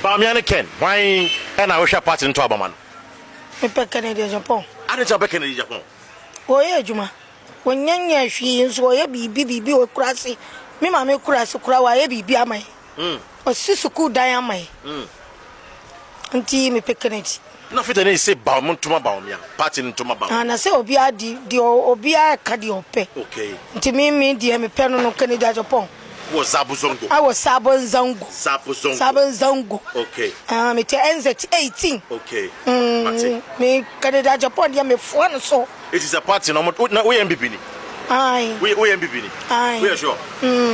Bawumia Ken, why and I wish a party into Abaman. Me pe Canada Japan. I didn't have Canada Japan. Oh yeah, Juma. When young she is so ye bibi or crassy. Me mamma crass cry why bibi amai. Or Sisuku diamai. Auntie me pe Canada. Nothing any say Bawumia to my Bawumia, party into my Bawumia. And I say Obiaa di Obiaa kadiope. Okay. Nti me dear me pen no Canada Japan. Was Sabuzongo. I was Sabuzongo. Sabuzongo. Okay. Me te NZ 18. Okay. Me Canada Japan dia me phone so. It is a party no we MPP ni. Aye. We MPP ni. Aye. We are sure.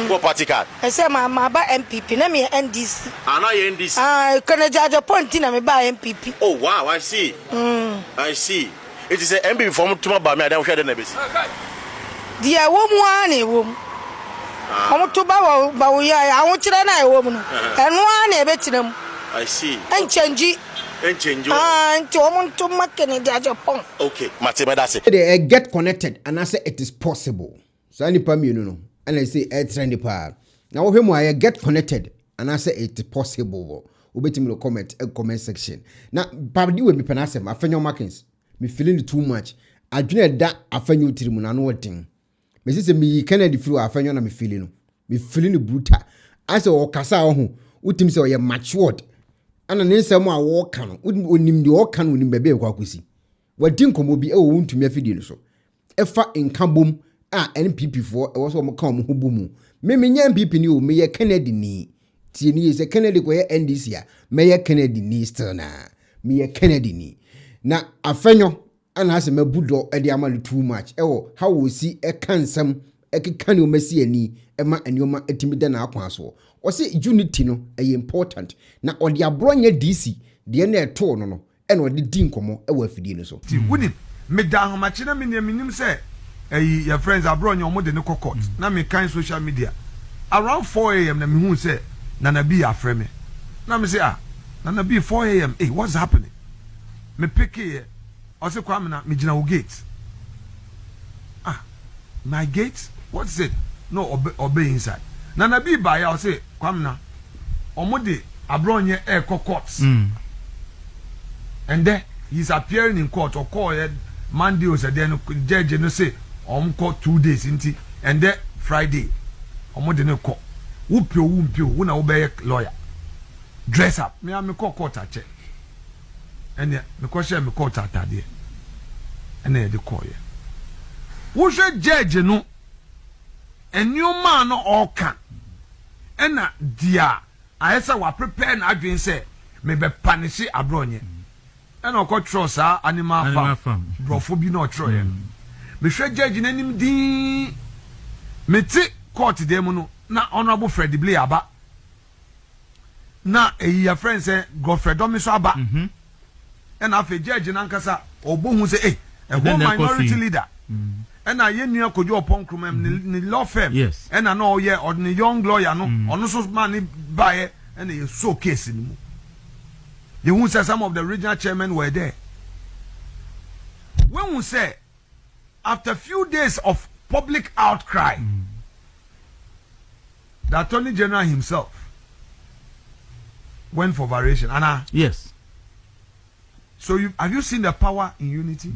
What party card? I say my ba MPP na me NDC. Ana NDC. Aye, Canada Japan ti na me ba MPP. Oh wow, I see. I see. It is a MPP from to my Bawumia then we share the nebis. Dia wo mu ani wo mu. Omo to Bawumia I want kire na e wo mu no. Eno ani e betinam. I see. En change. Nti omo to Canada Japan. Okay, Matema that's it. They get connected and I say it is possible. So any pa me no. And I say it's trendy pa. Now we I get connected and I say it is possible. Ubetimi no comment section. Now pabdi we me penasem afenyo markings. Me feeling too much. Adwene da afenyo tirimu na no thing. Me say me Kennedy flu afenyo na me feeling no. Me feeling brutal. I say o kasa ho. Utim say o ye matured. Ana nsɛm a wɔka no onim de wɔka no onim bebe ekwa akosi wadi nkomo bi e wo ntumi afidie no so ɛfa nkabom a NPP fo ɛwɔ so mo ka mo hobu mu me nya NPP ni o me ye Kennedy ni tie ni se Kennedy ko ye NDC a me ye Kennedy ni still na me ye Kennedy ni na afenyo ana ase mabudo e de ama too much ɛwɔ how we see e kan nsɛm ekeka ne o masi ani ema anioma etimi da na akwa so o se unity no e important na o de abronye DC de na eto no no e na o de di nkomo e wa afidie no so ti wuni me da homache na menim se your friends abronye omo de ne court na me kan social media around 4 a.m. na me hu se Nana B afre me na me say Nana B 4 a.m. Hey, what's happening? Me pick here o se kwa me na me gina wo gate my gate. What's it? No, obey inside. Nana B by I say, Kwamna, Omodi Abronye air courts. And then he's appearing in court or call Monday or then judge no say, court 2 days into and then Friday. Omodi no court. Wumpio, wuna obey lawyer. Dress up. Me am call court at check. And then me question me court at that day. And then the call ye. Who's your judge no? And new man no all can. And na dia I say wa prepare na adwen say me be punish abronye. And o ko trust animal farm. Brofo bi no tro ye. Me hwe judge nanim din me ti court dem no na honorable Fred Blay aba. Na your friend say Godfrey Domiso aba. And afa judge na nkasa obohu say a minority leader. And I knew could you upon the law firm. Yes. And I know yeah, or the young lawyer no, on so money buy it, and they so case in you won't say some of the regional chairmen were there. When we say after a few days of public outcry, the Attorney General himself went for variation. Anna. Yes. So have you seen the power in unity?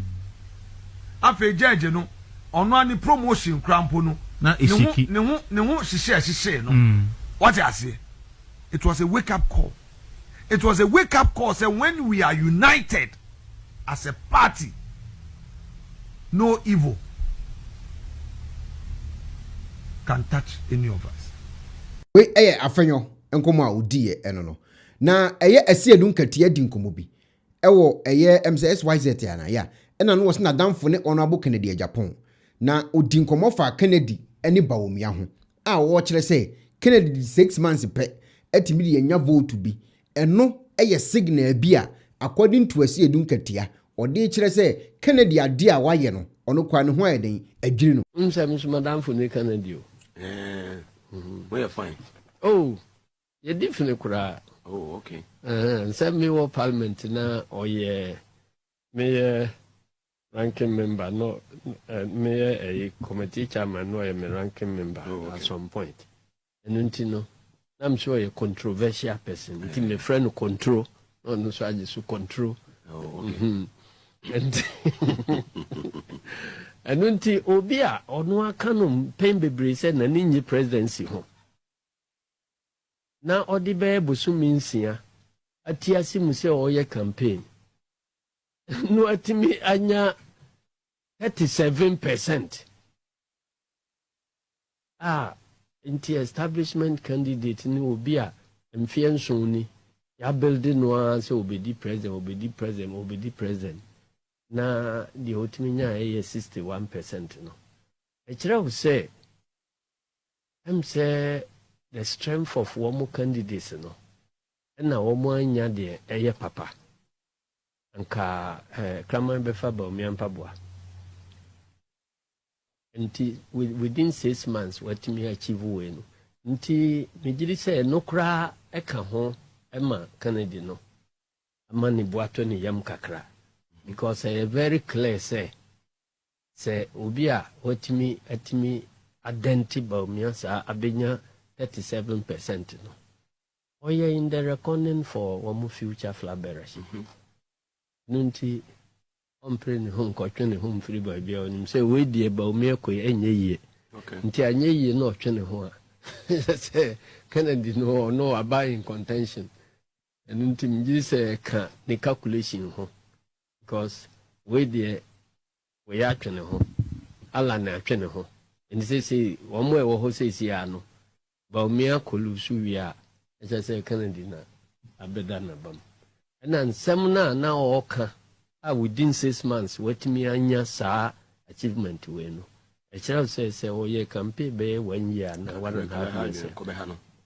After judge, you know. Ono ani promotion crampo no na ishiki ne ho hye no what I say it was a wake up call. It was a wake up call say when we are united as a party no evil can touch any of us. We afenyo enkomo a odi eno no na ese adu nkatia di nkomo bi ewo MCSYZ ana ya ena no was na damfo ne Honorable Kennedy Agyapong na odi nkomo fa Kennedy eni Bawumia ho a wo kire say Kennedy 6 months pe atimi de nya vote bi eno signal bi a according to ase adu nkatia ode kire say Kennedy ade a waye no ono kwa ne ho ayeden adwiri no nsem madamfo ne Kennedy o we are fine. Oh, you different kura. Oh, okay. Send me what parliament na or me ranking member no me a committee chairman no me ranking member at some point. And no I'm sure a controversial person. It's my friend control. No, so I just control. Oh, okay. And until Obiaa or no canon pain bebre said na ninja presidency home. Now all the bear means here. Atiasi muse oye campaign. No atimi anya 37%. Inti establishment candidate ni Obiaa mfiansoni ya building no say obedi president. Na the otiminya 61% no. Echira wo say say the strength of one candidates no. Na omo anya de eye papa. Anka kraman befa Bawumia mpaboa. Nti within 6 months what me achieve we no. Nti me say no kra eka ho ema Kennedy no. Amani boato ni yam kakra. Because very clear say Obiaa what me atimi identity Bawumia sa abenya 37% no. Oye in the reckoning for one future flabberish. Nunti ompre home kotwene home free boy bia onim say we die Bawumia ko enye ye. Okay. Nti anye ye no twene ho a. Say Kennedy no abai in contention. And nti mji say ka ni calculation ho. Because we die we ya twene ho. Ala na twene ho. Nti say one way wo ho say sia no. Bawumia ko lusu wi a say Kennedy na abeda na bam. And some na oka within 6 months what me anya sa achievement we no. A child says oh ye campaign be 1 year na 1.5 years.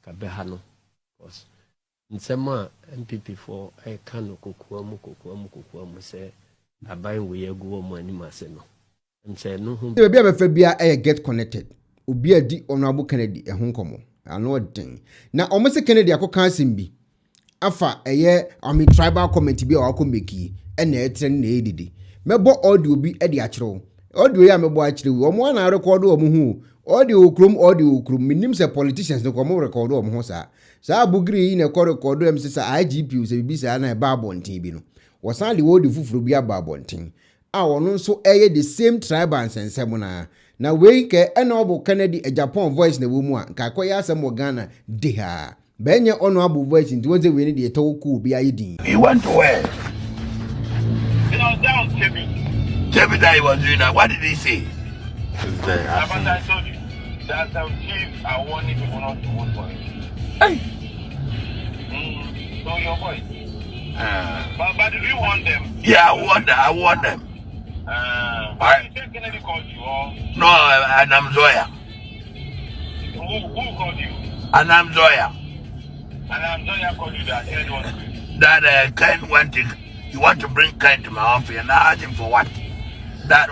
Kabehano. Cause in some MPP for I can kukuamu say abai we go mo ani mase no. And say no home. Be be bia get connected. Obiaa di Honorable Kennedy e ho nkomo. Ano den. Na omose Kennedy akoka asimbi. Afa ami tribal comment bi a wakomeki na etrend na edidi. Mebo audio bi e di akiro. Audio ya mebo akiro. Omo na record omo hu. Audio krum minim se politicians no komo record omo ho sa. Sa Bugri na record em se sa IGP se bi sa na ba bonten bi no. Wosan de wodi fufuru bi aba bonten. A wono nso the same tribe ansensem na we ke Honorable Kennedy Agyapong voice na wo mu a ka koya asem wo Ghana de ha benye Honorable voice nti wonze we ni de to ku bi ayedin. He went to where? You know, down Timmy. Timmy that he was doing that. What did he say? I told you that chief are warning people not to vote for him. Hey. So your voice. But do you want them? Yeah, I want them. Why you think Kennedy called you? Or? No, and I'm Zoya. Who called you? And I'm Zoya. And I'm Zoya called you that Kennedy wants to. That Ken you want to bring Ken to my office and I asked him for what? That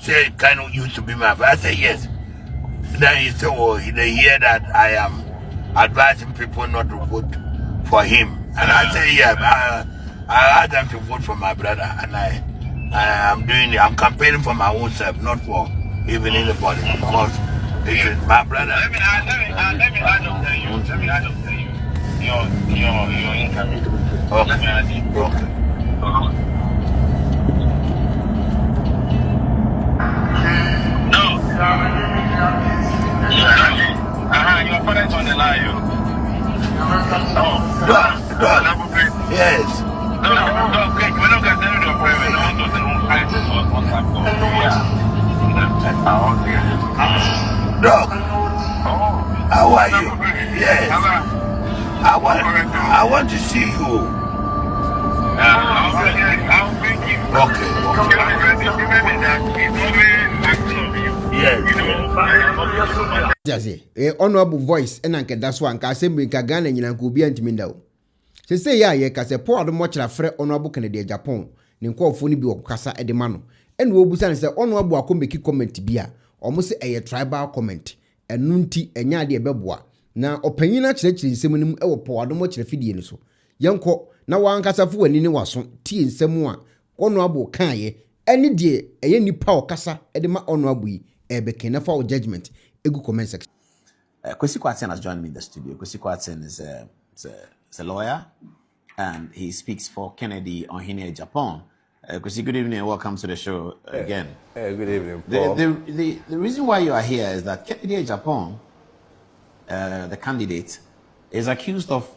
say Ken used to be my friend. I said yes. Then he said, oh, they hear that I am advising people not to vote for him. And I said, yeah, I asked them to vote for my brother, and I'm campaigning for my own self, not for even anybody, because it is my brother. Let me add up to you. Your income. Okay. Let me add it. Okay. No. Your father's on the line, yo. Yes. No, okay. We're not going to tell you the prayer. No one doesn't know Dog, how are you? Yes. I want to see you. I'll bring you. Okay. Yes. Honorable voice and anke that's one ka sembe nka Ghana nyina nka obi antimi ndawo. Se ya ye ka se Paul do mochra frɛ Honorable Kennedy Agyapong ne nkofo ni bi okasa edema no. Ene wo busa ne se Honorable akomeki comment bi a omo se eye tribal comment enu nti enya de ebeboa na opanyina kyerɛkyerɛ nsɛm nim ɛwɔ Paul do mochra fidie ne so. Yenko na wankasafo wani ne waso tie nsɛm a Honorable kan ye ene de eye nipa okasa edema Honorable yi ebeke na fa judgment egu comment section. Kwesi Kwaten has joined me in the studio. Kwesi Kwaten is a lawyer, and he speaks for Kennedy on Agyapong. Kwesi, good evening and welcome to the show again. Good evening, Paul. The reason why you are here is that Kennedy Agyapong, the candidate, is accused of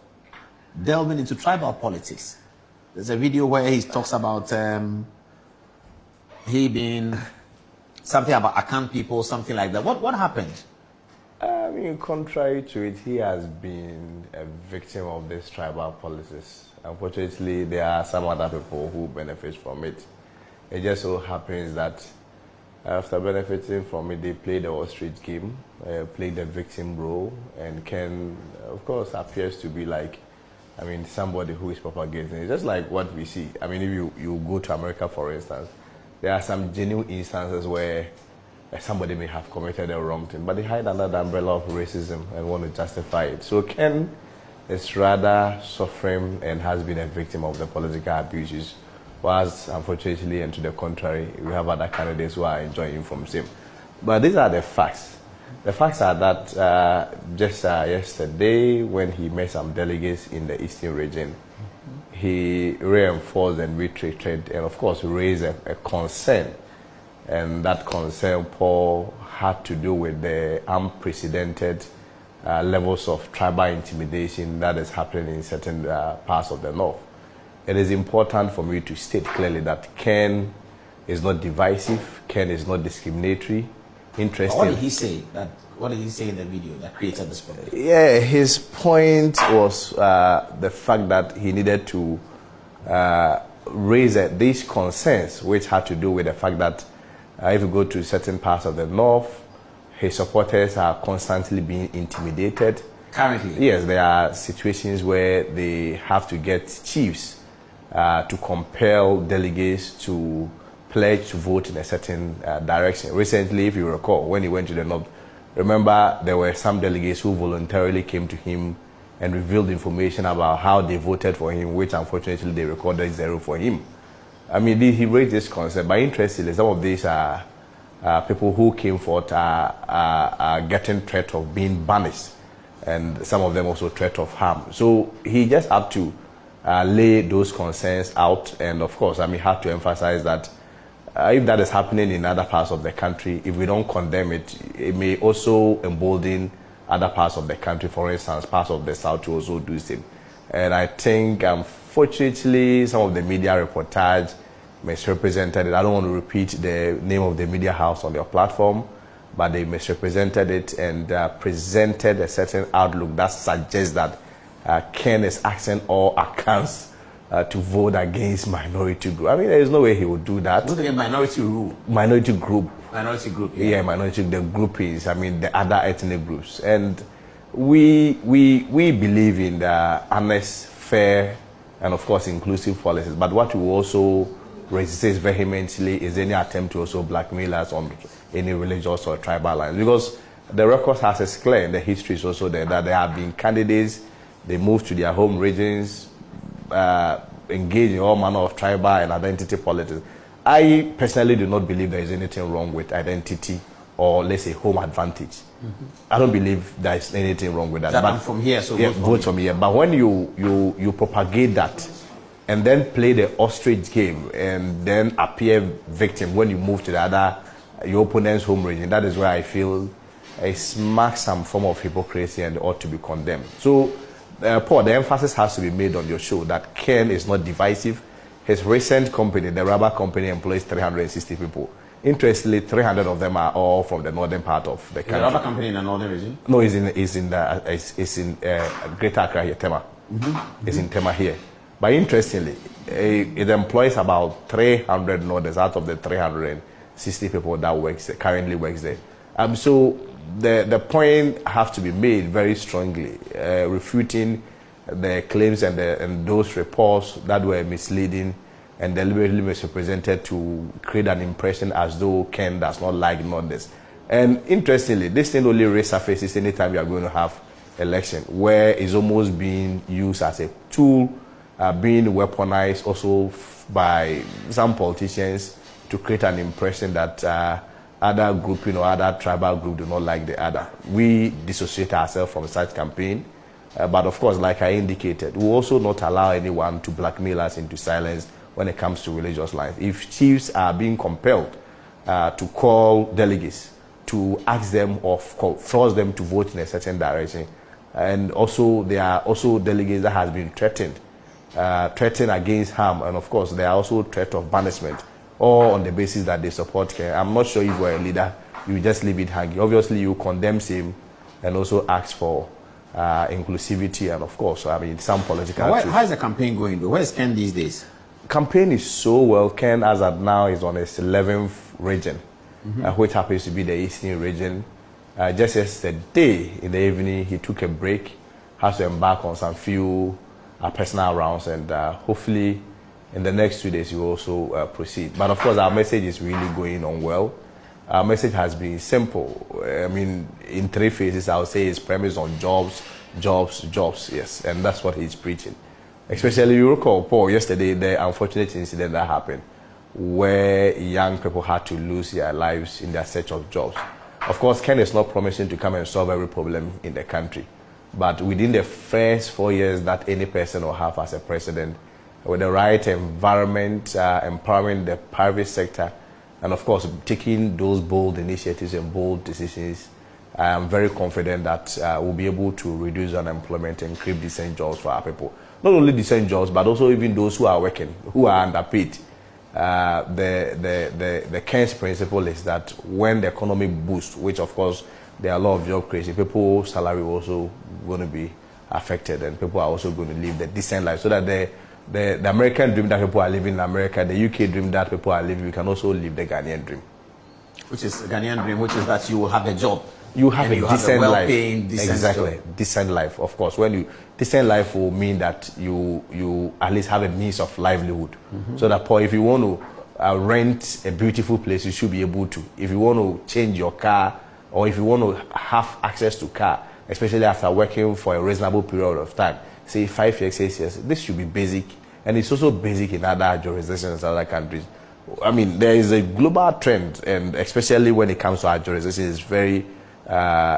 delving into tribal politics. There's a video where he talks about he being something about Akan people, something like that. What happened? I mean, contrary to it, he has been a victim of this tribal politics. Unfortunately, there are some other people who benefit from it. It just so happens that after benefiting from it, they play the ostrich game, play the victim role, and Ken, of course, appears to be like, I mean, somebody who is propagating it. Just like what we see. I mean, if you go to America, for instance, there are some genuine instances where somebody may have committed a wrong thing, but they hide under the umbrella of racism and want to justify it. So Ken is rather suffering and has been a victim of the political abuses, whilst unfortunately and to the contrary, we have other candidates who are enjoying from him. But these are the facts. The facts are that just yesterday, when he met some delegates in the Eastern region, he reinforced and reiterated and of course raised a concern. And that concern, Paul, had to do with the unprecedented levels of tribal intimidation that is happening in certain parts of the north. It is important for me to state clearly that Ken is not divisive, Ken is not discriminatory. Interesting. What did he say? What did he say in the video that created this problem? Yeah, his point was the fact that he needed to raise these concerns, which had to do with the fact that if you go to certain parts of the north, his supporters are constantly being intimidated. Currently? Yes, there are situations where they have to get chiefs to compel delegates to pledge to vote in a certain direction. Recently, if you recall, when he went to the north, remember there were some delegates who voluntarily came to him and revealed information about how they voted for him, which unfortunately they recorded 0 for him. I mean, he raised this concept, but interestingly, some of these are people who came forth are getting threat of being banished, and some of them also threat of harm. So he just had to lay those concerns out, and of course, I mean, had to emphasize that if that is happening in other parts of the country, if we don't condemn it, it may also embolden other parts of the country, for instance, parts of the South to also do the same. And I think, unfortunately, some of the media reportage misrepresented it. I don't want to repeat the name of the media house on your platform, but they misrepresented it and presented a certain outlook that suggests that Ken is asking all Akans to vote against minority group. I mean, there is no way he would do that. Vote against minority rule? Minority group. Minority group, yeah, minority, the groupings, I mean, the other ethnic groups. And we believe in the honest, fair, and of course inclusive policies. But what we also resist vehemently is any attempt to also blackmail us on any religious or tribal lines. Because the record has explained, the history is also there, that there have been candidates, they moved to their home regions, engage in all manner of tribal and identity politics. I personally do not believe there is anything wrong with identity or, let's say, home advantage. I don't believe there is anything wrong with that. But I'm from here, so yeah, vote from here. But when you propagate that and then play the ostrich game and then appear victim when you move to the other, your opponent's home region, that is where I feel it smacks some form of hypocrisy and ought to be condemned. So, Paul, the emphasis has to be made on your show that Ken is not divisive. His recent company, the rubber company, employs 360 people. Interestingly, 300 of them are all from the northern part of the country. The rubber company in the northern region? No, it's in Greater Accra here, Tema. It's in Tema here. But interestingly, it employs about 300 Northerners out of the 360 people that currently works there. So the point has to be made very strongly, refuting the claims and those reports that were misleading and deliberately misrepresented to create an impression as though Ken does not like Northerners. And interestingly, this thing only resurfaces anytime you are going to have election, where it's almost being used as a tool, being weaponized also by some politicians to create an impression that other grouping or other tribal group do not like the other. We dissociate ourselves from such campaign. But of course, like I indicated, we also not allow anyone to blackmail us into silence when it comes to religious lines. If chiefs are being compelled to call delegates to ask them or force them to vote in a certain direction, and also there are also delegates that has been threatened against harm, and of course there are also threat of banishment, all on the basis that they support care. I'm not sure if you're a leader, you just leave it hanging. Obviously, you condemn same and also ask for inclusivity, and of course, I mean, some political. How is the campaign going though? Where is Ken these days? Campaign is so well. Ken, as at now, is on his 11th region, which happens to be the Eastern region. Just yesterday in the evening, he took a break, has to embark on some few personal rounds, and hopefully in the next 2 days he will also proceed. But of course, our message is really going on well. Our message has been simple. I mean, in 3 phases, I would say it's premised on jobs, jobs, jobs, yes. And that's what he's preaching. Especially, you recall, Paul, yesterday, the unfortunate incident that happened where young people had to lose their lives in their search of jobs. Of course, Ken is not promising to come and solve every problem in the country. But within the first 4 years that any person will have as a president, with the right environment, empowering the private sector, and of course, taking those bold initiatives and bold decisions, I am very confident that we'll be able to reduce unemployment and create decent jobs for our people. Not only decent jobs, but also even those who are working, who are underpaid. The Ken's principle is that when the economy boosts, which of course there are a lot of job creation, people's salary also going to be affected, and people are also going to live the decent life, so that the American dream that people are living in America, the UK dream that people are living, we can also live the Ghanaian dream. Which is the Ghanaian dream, which is that you will have a job. You have a decent life. Decent exactly, job. Decent life. Of course, decent life will mean that you at least have a means of livelihood. So that, Paul, if you want to rent a beautiful place, you should be able to. If you want to change your car, or if you want to have access to car, especially after working for a reasonable period of time, say 5 years, 6 years, this should be basic. And it's also basic in other jurisdictions, other countries. I mean, there is a global trend, and especially when it comes to our jurisdiction,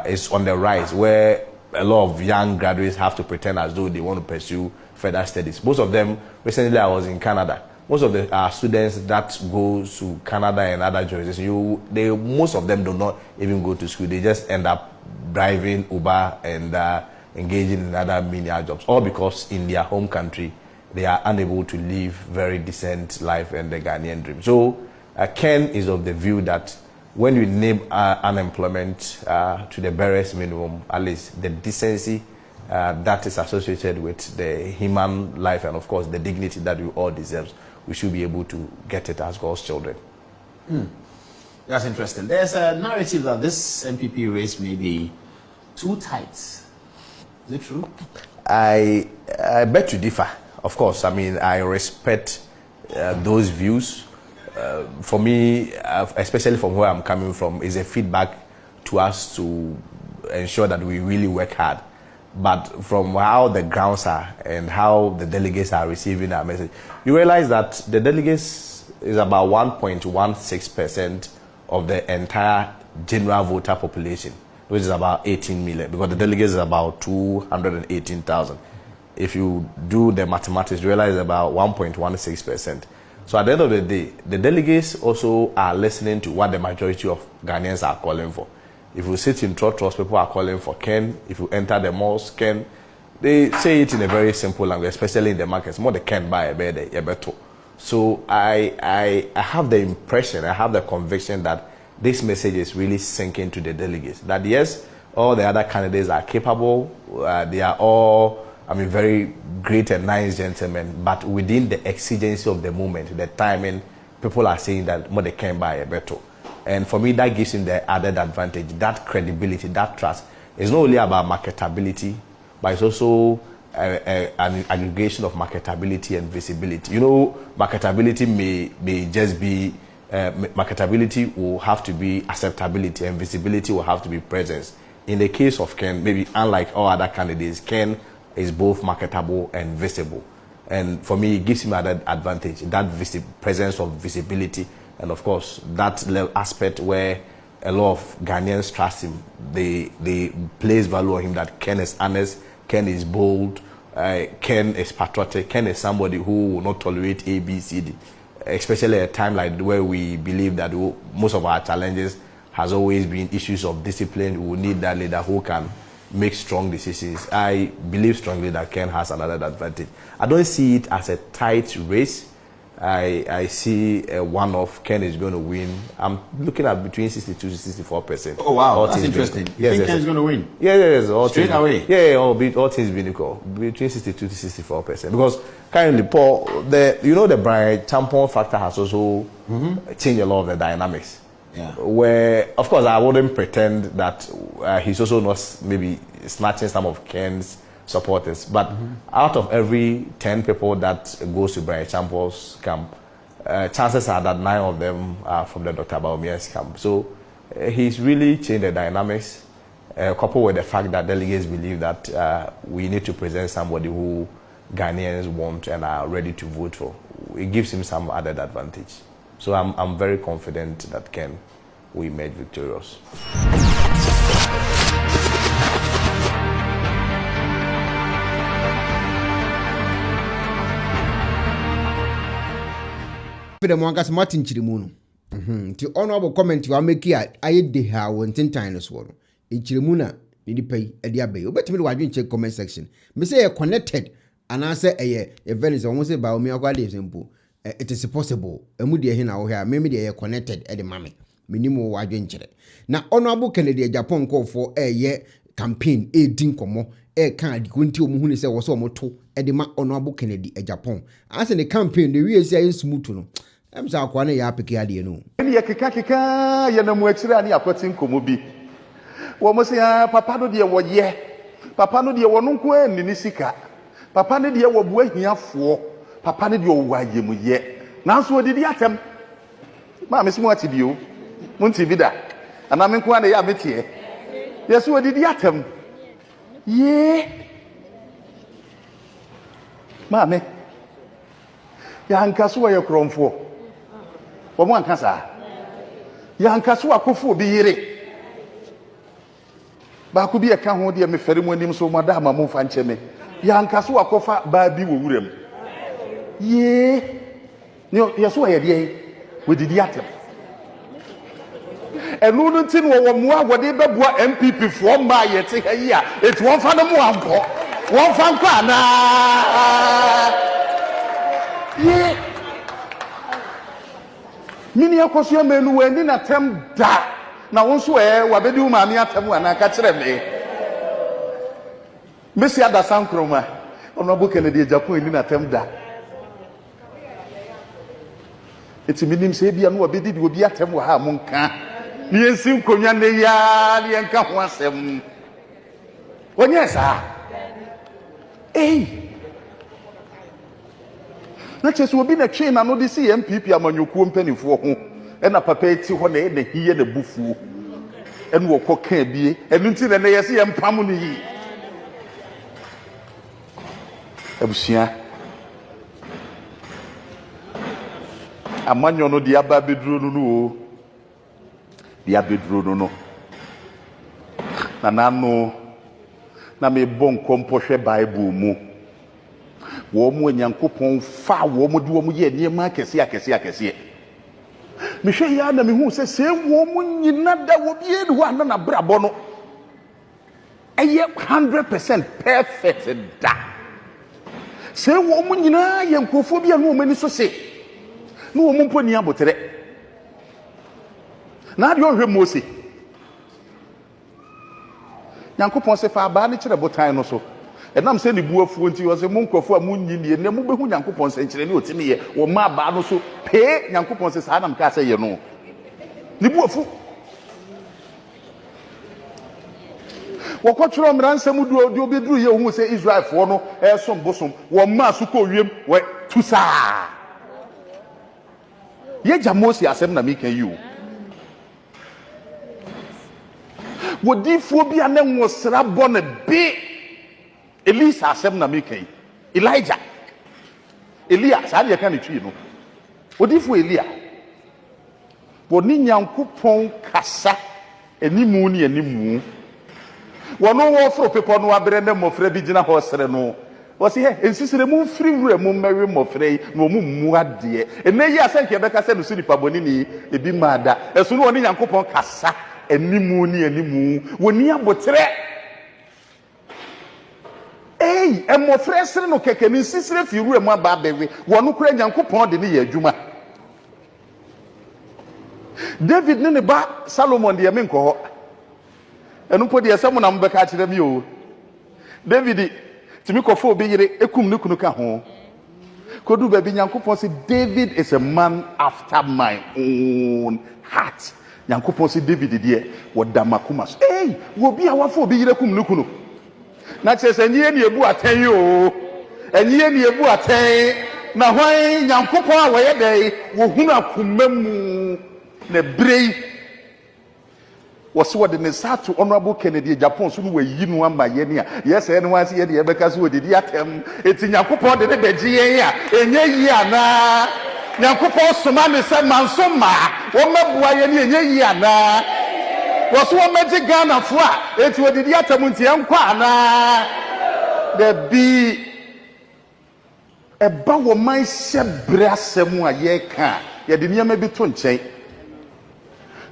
it's on the rise, where a lot of young graduates have to pretend as though they want to pursue further studies. Most of them, recently I was in Canada, most of the students that go to Canada and other jurisdictions, most of them do not even go to school. They just end up driving Uber and engaging in other menial jobs, all because in their home country they are unable to live very decent life and the Ghanaian dream. So Ken is of the view that when you name unemployment to the barest minimum, at least the decency that is associated with the human life and of course the dignity that we all deserve, we should be able to get it as God's children. That's interesting. There's a narrative that this MPP race may be too tight. Is it true? I beg to differ. Of course, I mean, I respect those views. For me, especially from where I'm coming from, is a feedback to us to ensure that we really work hard. But from how the grounds are and how the delegates are receiving our message, you realize that the delegates is about 1.16% of the entire general voter population, which is about 18 million, because the delegates is about 218,000. If you do the mathematics, you realize about 1.16%. So at the end of the day, the delegates also are listening to what the majority of Ghanaians are calling for. If you sit in trust, people are calling for Ken. If you enter the malls, Ken. They say it in a very simple language, especially in the markets. More the Ken buy a better. So I have the impression, I have the conviction that this message is really sinking to the delegates. That yes, all the other candidates are capable. They are all, I mean, very great and nice gentlemen. But within the exigency of the moment, the timing, people are saying that more they can buy a better. And for me, that gives him the added advantage, that credibility, that trust. It's not only about marketability, but it's also an aggregation of marketability and visibility. You know, marketability may just be, marketability will have to be acceptability, and visibility will have to be presence. In the case of Ken, maybe unlike all other candidates, Ken is both marketable and visible. And for me, it gives him that advantage, that presence of visibility. And of course, that aspect where a lot of Ghanaians trust him. They place value on him that Ken is honest, Ken is bold, Ken is patriotic, Ken is somebody who will not tolerate A, B, C, D. Especially at a time like where we believe that most of our challenges has always been issues of discipline. We will need that leader who can make strong decisions. I believe strongly that Ken has another advantage. I don't see it as a tight race. I see one of Ken is going to win. I'm looking at between 62 to 64%. Oh wow, that's interesting. You think Ken is going to win? Yes. Straight away? Yeah, all things being equal, between 62 to 64%. Because currently, Paul, the Brian tampon factor has also changed a lot of the dynamics. Yeah. Where, of course, I wouldn't pretend that he's also not maybe snatching some of Ken's supporters, but out of every 10 people that goes to Brian Champol's camp, chances are that 9 of them are from the Dr. Bawumia's camp. So he's really changed the dynamics, coupled with the fact that delegates believe that we need to present somebody who Ghanaians want and are ready to vote for. It gives him some added advantage. So I'm very confident that Ken will emerge victorious. The Mwangas Martin Chirimuno. The honorable comment you are making at I de ha one 10 times one. In Chirimuna, need pay a diabe. But me why check comment section. Me say connected and answer a Venice almost say Bawumia quite simple. It is possible. A moody here now here, maybe they are connected at the mammy. Minimum why venture. Now honorable Kennedy Agyapong call for a year campaign a dinkomo. Can't Quinty Muhuni say was almost 2 at the honorable Kennedy Agyapong. As in the campaign, the real say smooth to know. I'm so quite a picky idea. No, Kaka, Yanamuexra, and Yapotin Komobi. Almost Papa no dear what ye. Papa no dear one uncle and Nisika. Papa no dear what boy here for. Papa no dear why you yet. Now, so did the atom. Mamma, what did you? Montivida. And I'm in Quana Yabitier. Yes, what did the atom? Ye, Mammy. Yankasua your chrome for. For one casa. Yankasua Kufu be here. Bakubi a can dear me ferry when him so Madame Mufancheme. Yankasua Kofa Baby Wurem. Ye, no, yes, why ye with the atom. And Ludenton or more whatever MPP from by it. It's one for the one from Kana. Yeah. Mini akosua menu weni na tem da. Na wonso wabedi umami atemu ana ka kire me. Mesi ada sankroma. Ono bo Kennedy Agyapong ni na tem da. Eti minim se bia no wabedi di obi atemu ha monka. Ni ensim konya ne ya ni enka ho asem. Onye sa. Na chese obi na twe na no de si MPP amanyokuo mpanifo ho e na papa eti ho na e na hiye na bufuo e no wokọ ka bie enu nti na yesi ye mpam no yi abusia amanyo no de aba beduro no no de abeduro no na nano na me bon kompohwe Bible mu wo mu Nyankopon fa wo mu de wo mu ye niema akese me hwe ya na me hu se wo mu nyina da wo bie de ho na brabo no eye 100% perfect da se wo mu nyina ye nkofo bia no mani so se no wo mu mponi abotere na de ohwe Mose Nyankopon se fa ba ne kire botan no so enam se ni buafuo nti wo se mu nkofo a mu nyini ne mu behu Nyankopon se nkire ne otimi ye wo ma ba no so pe Nyankopon se sa nam ka se ye no ni buafu wo ko tro mransam du odi obeduru ye hu se Israelfo no som bosom wo ma so ko wiem we tusa ye Mose asem na me kan yi o wodifuo bia ne nwosra bɔ ne be Elisa asem na mekai Elijah Elia sa de kan twi no wodifuo Elia woni Nyankopon kasa Enimu ni enimu. Wano wo fro pepo no abre ne mofra bi gina hosere no. Wo se he ensisire mu free wura mu mewe mofra yi no mu mu ade. Eneyi asanke be ka se no suni paboni ni ebi mada. Esu no oni Nyankopon kasa enimu ni enimu. Woni abotre. Hey, mofra sere no keke ni ensisire fi wura mu aba bewe. Wono kura Nyankopon de ni ye adwuma. David ne ba Solomon de me nko ho. Enu po de asem na mbeka kire mi o. David timi kofo obi yire ekum ne kunu ka ho. Kodu ba bi Nyankopon say David is a man after my own heart. Nyankopon say David de wodama so. Hey, wo bi awafo obi yire kum ne kunu. Na chese enye ne ebu aten o. Enye ne ebu aten. Na hwan Nyankopon a wo ye dai wo hunu akomamu na brei was what the Satu Honorable Kennedy Japan soon were you know by Yenia. Yes, anyone see the Ebecas who did yatem. It's in Yakupo de Begia, and Yana Yakupo Sumami said Mansoma, Woma Boyani, Yana was one magic gun of what? It was the Yatamuntian Kwana. There be a bow of my sebrasemua yeka, Yadinia may be tunche.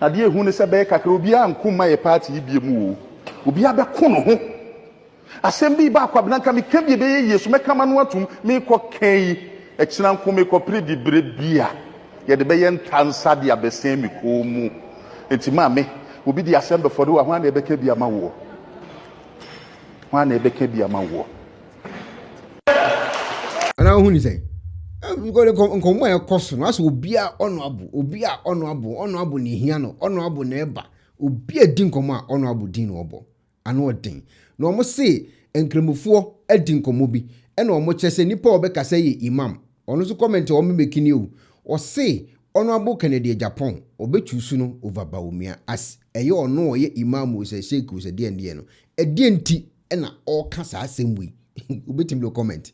Ade ehu ne se be kakra obi ankuma ye party bi mu obi abeko no ho asem bi ba kwa blanka me ka bi be yesu me kama no atum me ko kai ekina nko me ko predi bre bia ye de be ye ntansa de abesen me ko mu enti ma me obi di asem be for wa hwan na be ka bi ama wo hwan na be ka bi ama wo ana hu ni say nkomo ya koso no aso obia honorable ni hia no honorable na eba obia di nkomo a honorable din no obo ana odin na omo se enkremufo adi nkomo bi ena omo chese nipa obekasa ye imam ono so comment omo mekini o o se honorable Kennedy Agyapong obechusu no over Bawumia as eye ono ye imam o se sheik o se de no enti ena o kasa asembui obetim lo comment.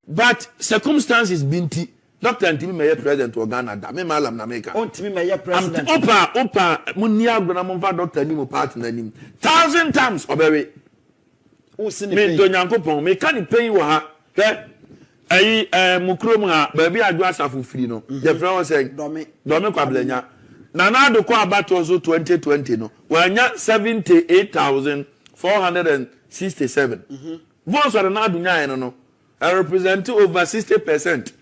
But circumstances binti Dr. Antimi may president or Ghana da me malam na America. Antimi may president. Opa munia gona monfa Dr. Nimo partner nim 1,000 times obere. Me do Nyankopon me kan pay wo ha. Hwe ayi mukrom ha ba bi adu asafo firi no. The friend was saying domi kwablenya. Na na do ko abato so 2020 no. Wanya 78,467. Votes are na dunya no. I represent over 60%.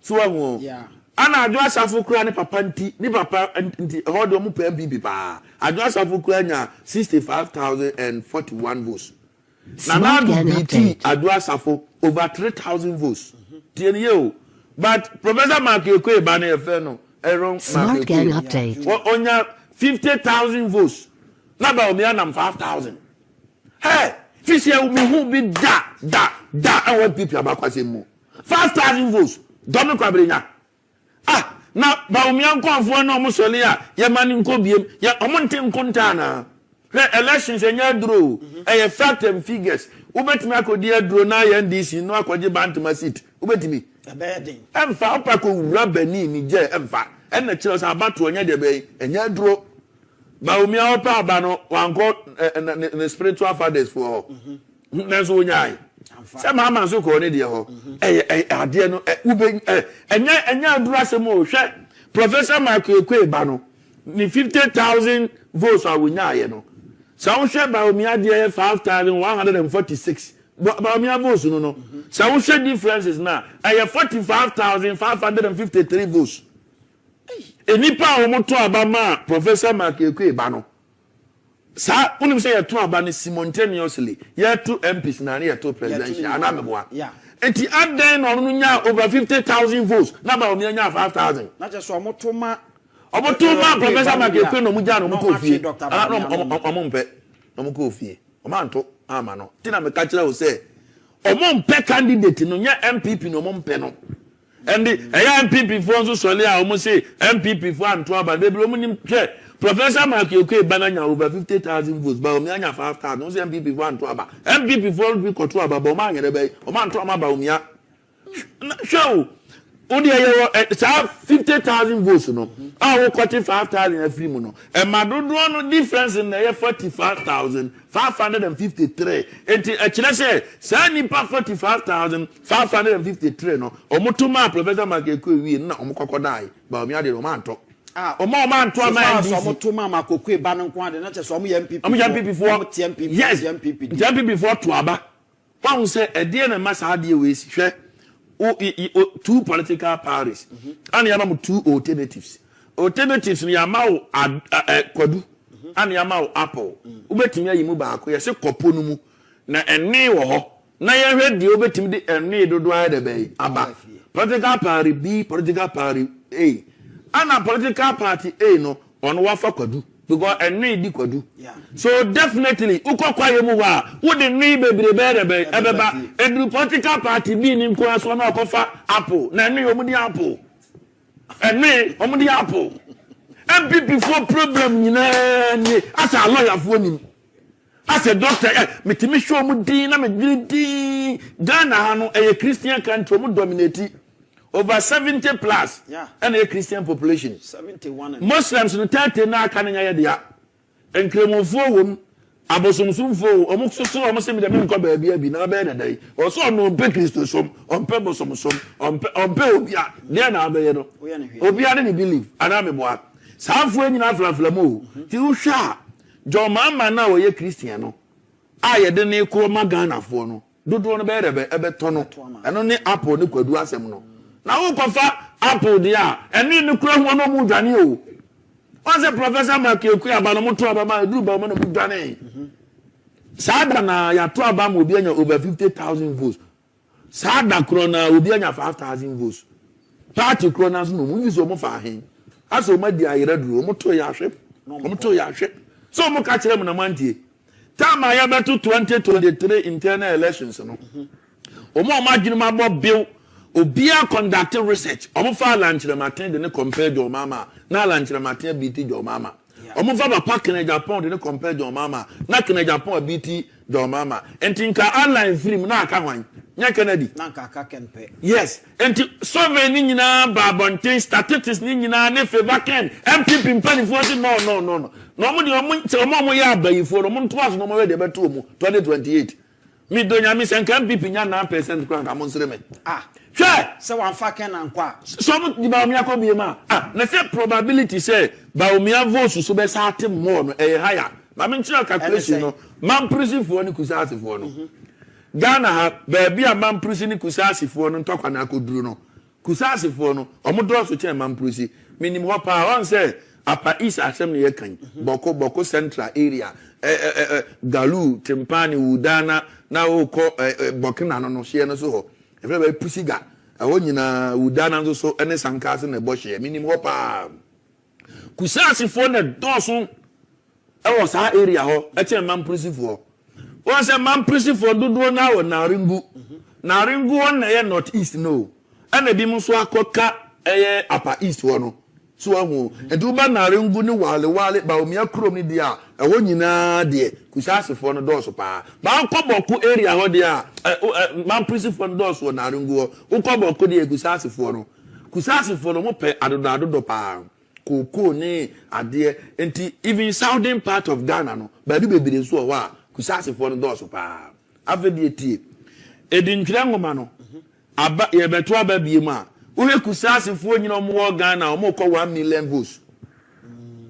So yeah. Ana adwa asafo kura ni papa nti hodo mu pa MPP pa. Adwa asafo kura nya 65,041 votes. Na BT adwa asafo over 3,000 votes. Tieni yo. But Professor Mark Ekuonaba na efe no. Smart gang update. Onya 50,000 votes. Na Bawumia nam 5,000. Hey, fisia umi hu bi da and people abakwase mu 5,000 votes domi kwabrenya na Bawumia nkonfo na omo sole a ye mani nko biem ye omo nte nkonta na elections enya duro e fact and figures ubetimi akodi aduro na ye NDC no akwaje bantama seat ubetimi abedin emfa opako wura bani ni je emfa ena kire so abato onya de be enya duro Bawumia opa abano wanko the spiritual fathers for nanso onyai se mama so ko ne de ho ade no ube enya adura se mo hwe Professor Mark Ekuonaba no ni 50,000 votes a wonyaaye no sa wo hwe Bawumia de 5,146 Bawumia votes no sa wo hwe differences na 45,553 votes enipa wo moto abama Professor Mark Ekuonaba no sa unim say to abane simultaneously ye to MPs na ye to presidential anameboa enti aden no no nya over 50,000 votes na Bawumia nya 5,000 na je so omotoma Professor Mark Ekuonaba no muja no mukofie no mukofie omanto ama no tina me ka kire wo say omompe candidate no nya MPP no omompe no and the MPP for so sole a omo say MPP for anto abane be omo nim hwe Professor Mark Ekuonaba nya over 50,000 votes Bawumia nya 5,000 no say MPP for anto aba MPP for be control aba ba o ma nyere be o ma anto ama Bawumia show Only it's 50,000 votes, no. I 45,000 every month. And my no difference in the 45,553. And I say, Sani pa 45,553, no. Omutuma Professor Makekwe, we no Omokodai, Bawumia de Romanto. Omo man to man, Omutuma Makokwe Banankwan, not just some MPP. MPP before TMP. Yes, MPP before Tuaba. One say a dear and Massa Hadi ways, share. Two political parties and yamamu two alternatives ni yamau kwadu and yamau apple ubetimi ayimu baako yese kopo no mu na enne wo ho na ye hwedi obetimi de enne dodo ayde be aba political party B political party A and political party A no ono wafa kwadu because enne di kwadu so definitely ukokwa yemu wa wo de ni bebre be ebeba edru political party bi ni nko aso na okofa apple na enne omudi apple enne omudi apple MPP for problem nyina ni asa lawyer for ni asa doctor metimi show mu din na me din Ghana ha no a Christian country mu dominate over 70 plus and a Christian population 71 Muslims no 30 na aka na ya dia enkremofo wom abosomsomfo omuksoso omsem de menko ba bia bi na ba na dai oso no pe Kristo som ompe bosomsom ompe obia de na ba ye no obia ne believe ana me boa saafo anyina aflaflamo ti uhwa jo mama na wo ye Christian no aye de ne ko magana fo no dodo no be rebe ebe to no eno ne apple ne kwadu asem no na wo kofa apple dia eni ne kura ho no mu dwane o onse professor Makekwe abano mo to abama duru ba mo no mu dwane sada na ya to abama obi anya over 50,000 votes sada krona obi anya 5,000 votes party krona so no mu viso mo fa hen aso ma di ayira duru mo to ya hwe so mo ka kire mo na mantie tama ya beto 2023 internal elections no omo ma dwene ma bo bill Obiaa conducted research. Omufa lanchira matin de ne compare jo mama. Na lanchira matin BT jo mama. Omufa ba pa kene Agyapong de ne compare jo mama. Na kene Agyapong BT jo mama. Enti nka online film na aka hwan. Nya Kennedy. Na nka aka kenpe. Yes. Enti so many nyina ba bonten statistics ni nyina ne favor ken. MPP mpani force no. No mo de omo ya abayifo no mo ntoaso no mo we de beto mu 2028. Mi donya mi senka MPP nya 9% kran ka mo nsere me. Say one fucking and qua. Some the Bawumia ko be ma. Na say probability say Bawumia votes so be certain more no higher. Ma me nchira calculation no. Man prison for ni kusasi for no. Ghana ha baby a man prison ni kusasi for no ntokwa na akoduru no. Kusasi for no. Omo do so che man prison. Minim ho pa on say Upper East asem ne yekan. Boko Central area. Galu, Timpani, Udana, na ko Burkina no hye no so ho. Everybody pusiga. I want you na Udana so any sankase na boshe. Minimum hopa. Kusasi for the dosun. I was our area ho. Eche man prison for. Once a man prison for do na o na ringu. Na ringu on na northeast no. And be mu so akoka upper east no. So ahu. Eduba na ringu ni wale Bawumia krom ni dia. Ewo nyina de kusasi for no doso pa. Ba koboku area ho dia man prison for doso na ringu. Ukoboku de kusasi for no. Kusasi for no mo pe adodo pa. Koko ne ade enti even southern part of Ghana no. Ba bi bebire so wa kusasi for no doso pa. Avedi tie. Edintwira ngoma no. Aba ye beto aba biemu a. Uhe kusasi for nyina mo Ghana mo ko 1 million votes.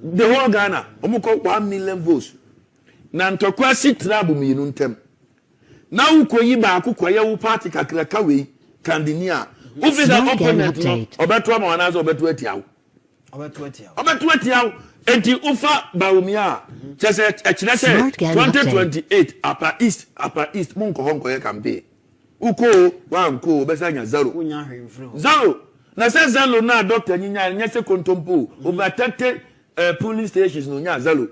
The whole Ghana omukọ 1 million votes na ntokwa sitrabu mienu ntem na ukoyi ba akukọ ye wo party kakraka we kandinia ufi da opponent no obeto ma wanazo obeto atiawo enti ufa Bawumia chese echirese 2028 upper east munko honko ye campaign uko wanko besanya zero na se zero na doctor nyinya nyese kontompo over 30 police stations no nya zalo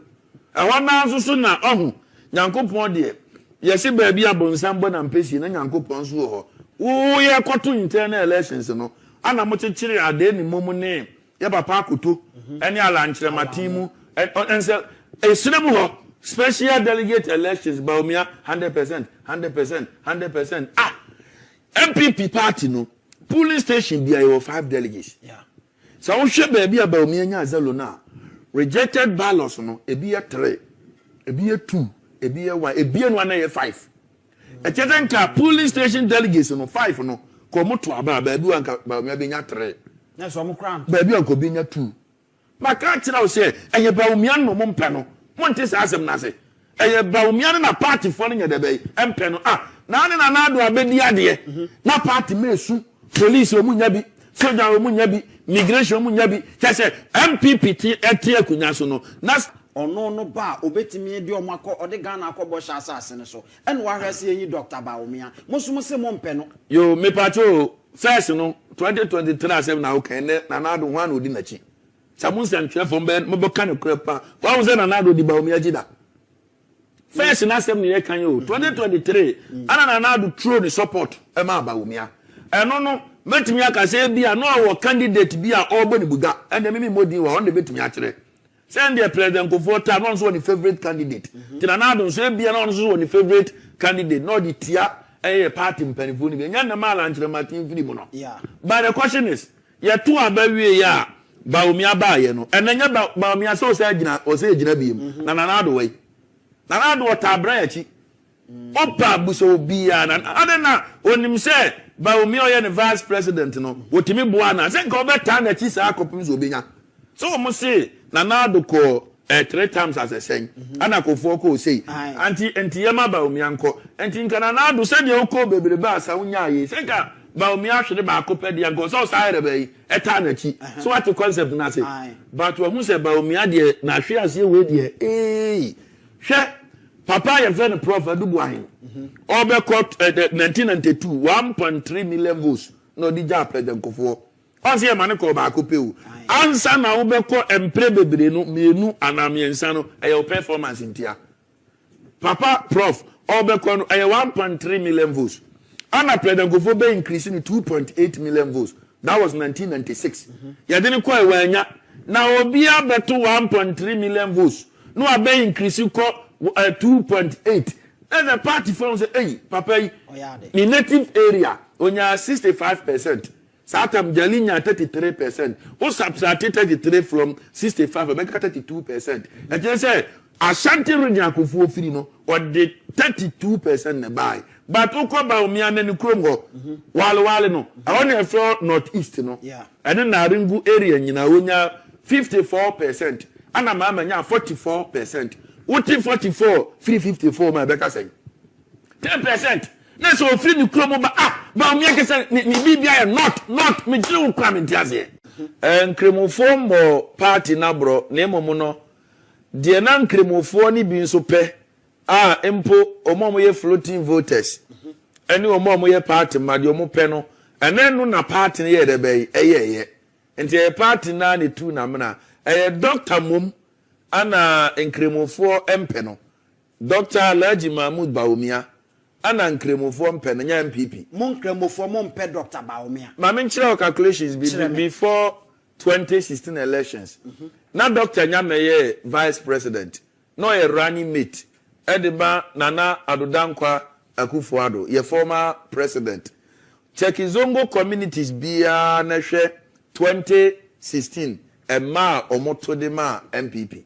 awana nso na ohu nyankopon de yesi ba bia bonsambo na mpesi na nyankopon so ho wo ye koto internal elections no ana mo chechire ade ni momu ne ye papa akoto eni ala nchire matimu ense esiremu ho special delegate elections Bawumia 100% MPP party no polling station be your 5 delegates. Yeah. So we should be about me and Zalona. Rejected ballots no, a be a 3, a be a 2, a be a 1, a be a 1 a 5. A chetanka polling station delegates no 5 no. Come to about baby and maybe a 3. That's one crown. Baby uncle being a 2. My can't now say, and your Bawumia no mumpano. Montes asem nase. And your Bawumia na party falling at the bay, and penno. Ah, now and another abediade. Na party mesu, police or munyabi, soldier or munyabi, migration munyabi. Just say MPPT at Ekuonaba. Nas no ba obetimi di omako ode Ghana akobo sha asase so en wa hwese yi Dr. Bawumia musumu se mo mpe no yo me pacho first no 2023 asem na okay na nado ho odi nachi samunsa ntwe fo mbe mo boka no krepa wa wo se na nado di Bawumia jida first na asem ne kan yo 2023 ana na nado throw the support e ma Bawumia eno no metimi aka se bia no wo candidate bia obo ni buga and me modi wa on de betimi a kire send the president for time on so the favorite candidate. Tinanado so be on so the favorite candidate, not the tia a party penifuni. Yan the man and the Martin Filimono. Yeah. But the question is, ya two are baby ya Bawumia ba no, and then Bawumia so said or say Jinabim, Nanado way. Nanado tabrachi. Opa buso be an other when him say Bawumia and vice president no, what me buana, send go back time that is our copies Obiaa. So must say Nanado ko 3 times as a saying. Ana ko foko say anti yama Bawumia nko anti Nanado say the oko bebre ba sa unya yi senka Bawumia hwede ba ko pedi anko so side be eta na chi so what the concept na say but we say Bawumia de na hwe ase we de hwe papa ye friend prof adubu ahin obekot 1992 1.3 million votes no di ja president kofo onse mane ko ba ko peu ansa na ubeko empre bebre no mienu anamiensa no eye performance ntia papa prof obeko no eye 1.3 million votes ana president go be increase in 2.8 million votes that was 1996 ya deni ko ewanya na obi abeto 1.3 million votes no abe increase ko 2.8 and the party from say hey papa in native area onya 65%. Satam Jalinya 33%. Who subtracted 33 from 65, make 32%. And just say Ashanti region kufu frino or the 32% ne buy. But Oko Bawumia ne Krongo wale no. I only have northeast no. Yeah. And then Naringu area nyina wonya 54%. Ana mama nya 44%. Uti 44, 354 my beka say. 10%. Na so free ni kromo ba Bawumia ke say ni bibia not me jiru kwa me ntiase nkremofo mo party na bro na emomo no de na nkremofo ni bi nso pe empo omo ye floating voters eni omo ye party ma de omo pe no ene no na party ye de be eye enti e party na ne tu na mna Dr. Mom ana nkremofo empe no Dr. Alhaji Mahmoud Bawumia ana nkremofo mpe na nya MPP mon nkremofo mo mpe Dr. Bawumia ma me nchire calculations before 2016 elections na Dr. Nyameye vice president no a running mate Ediba Nana Adodankwa Akufo-Addo ye former president Chekizongo communities bia na hwe 2016 ma omoto de ma MPP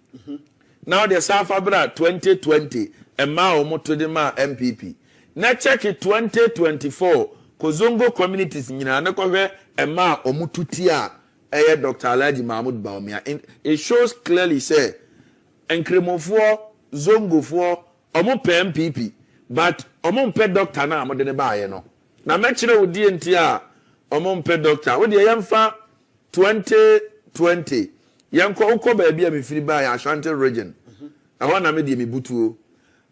now the Safabra 2020 ma omoto de ma MPP na check 2024 Kozongo communities nyina na kohwe ema omututi a Dr. Alhaji Mahmoud Bawumia. It shows clearly say enkremofo zongofo omo pe MPP but omo pe doctor na amode ne baaye no na mekire odi enti a omo pe doctor wo de yemfa 2020 yanko uko ba bia me firi baaye Ashanti region na me de me butuo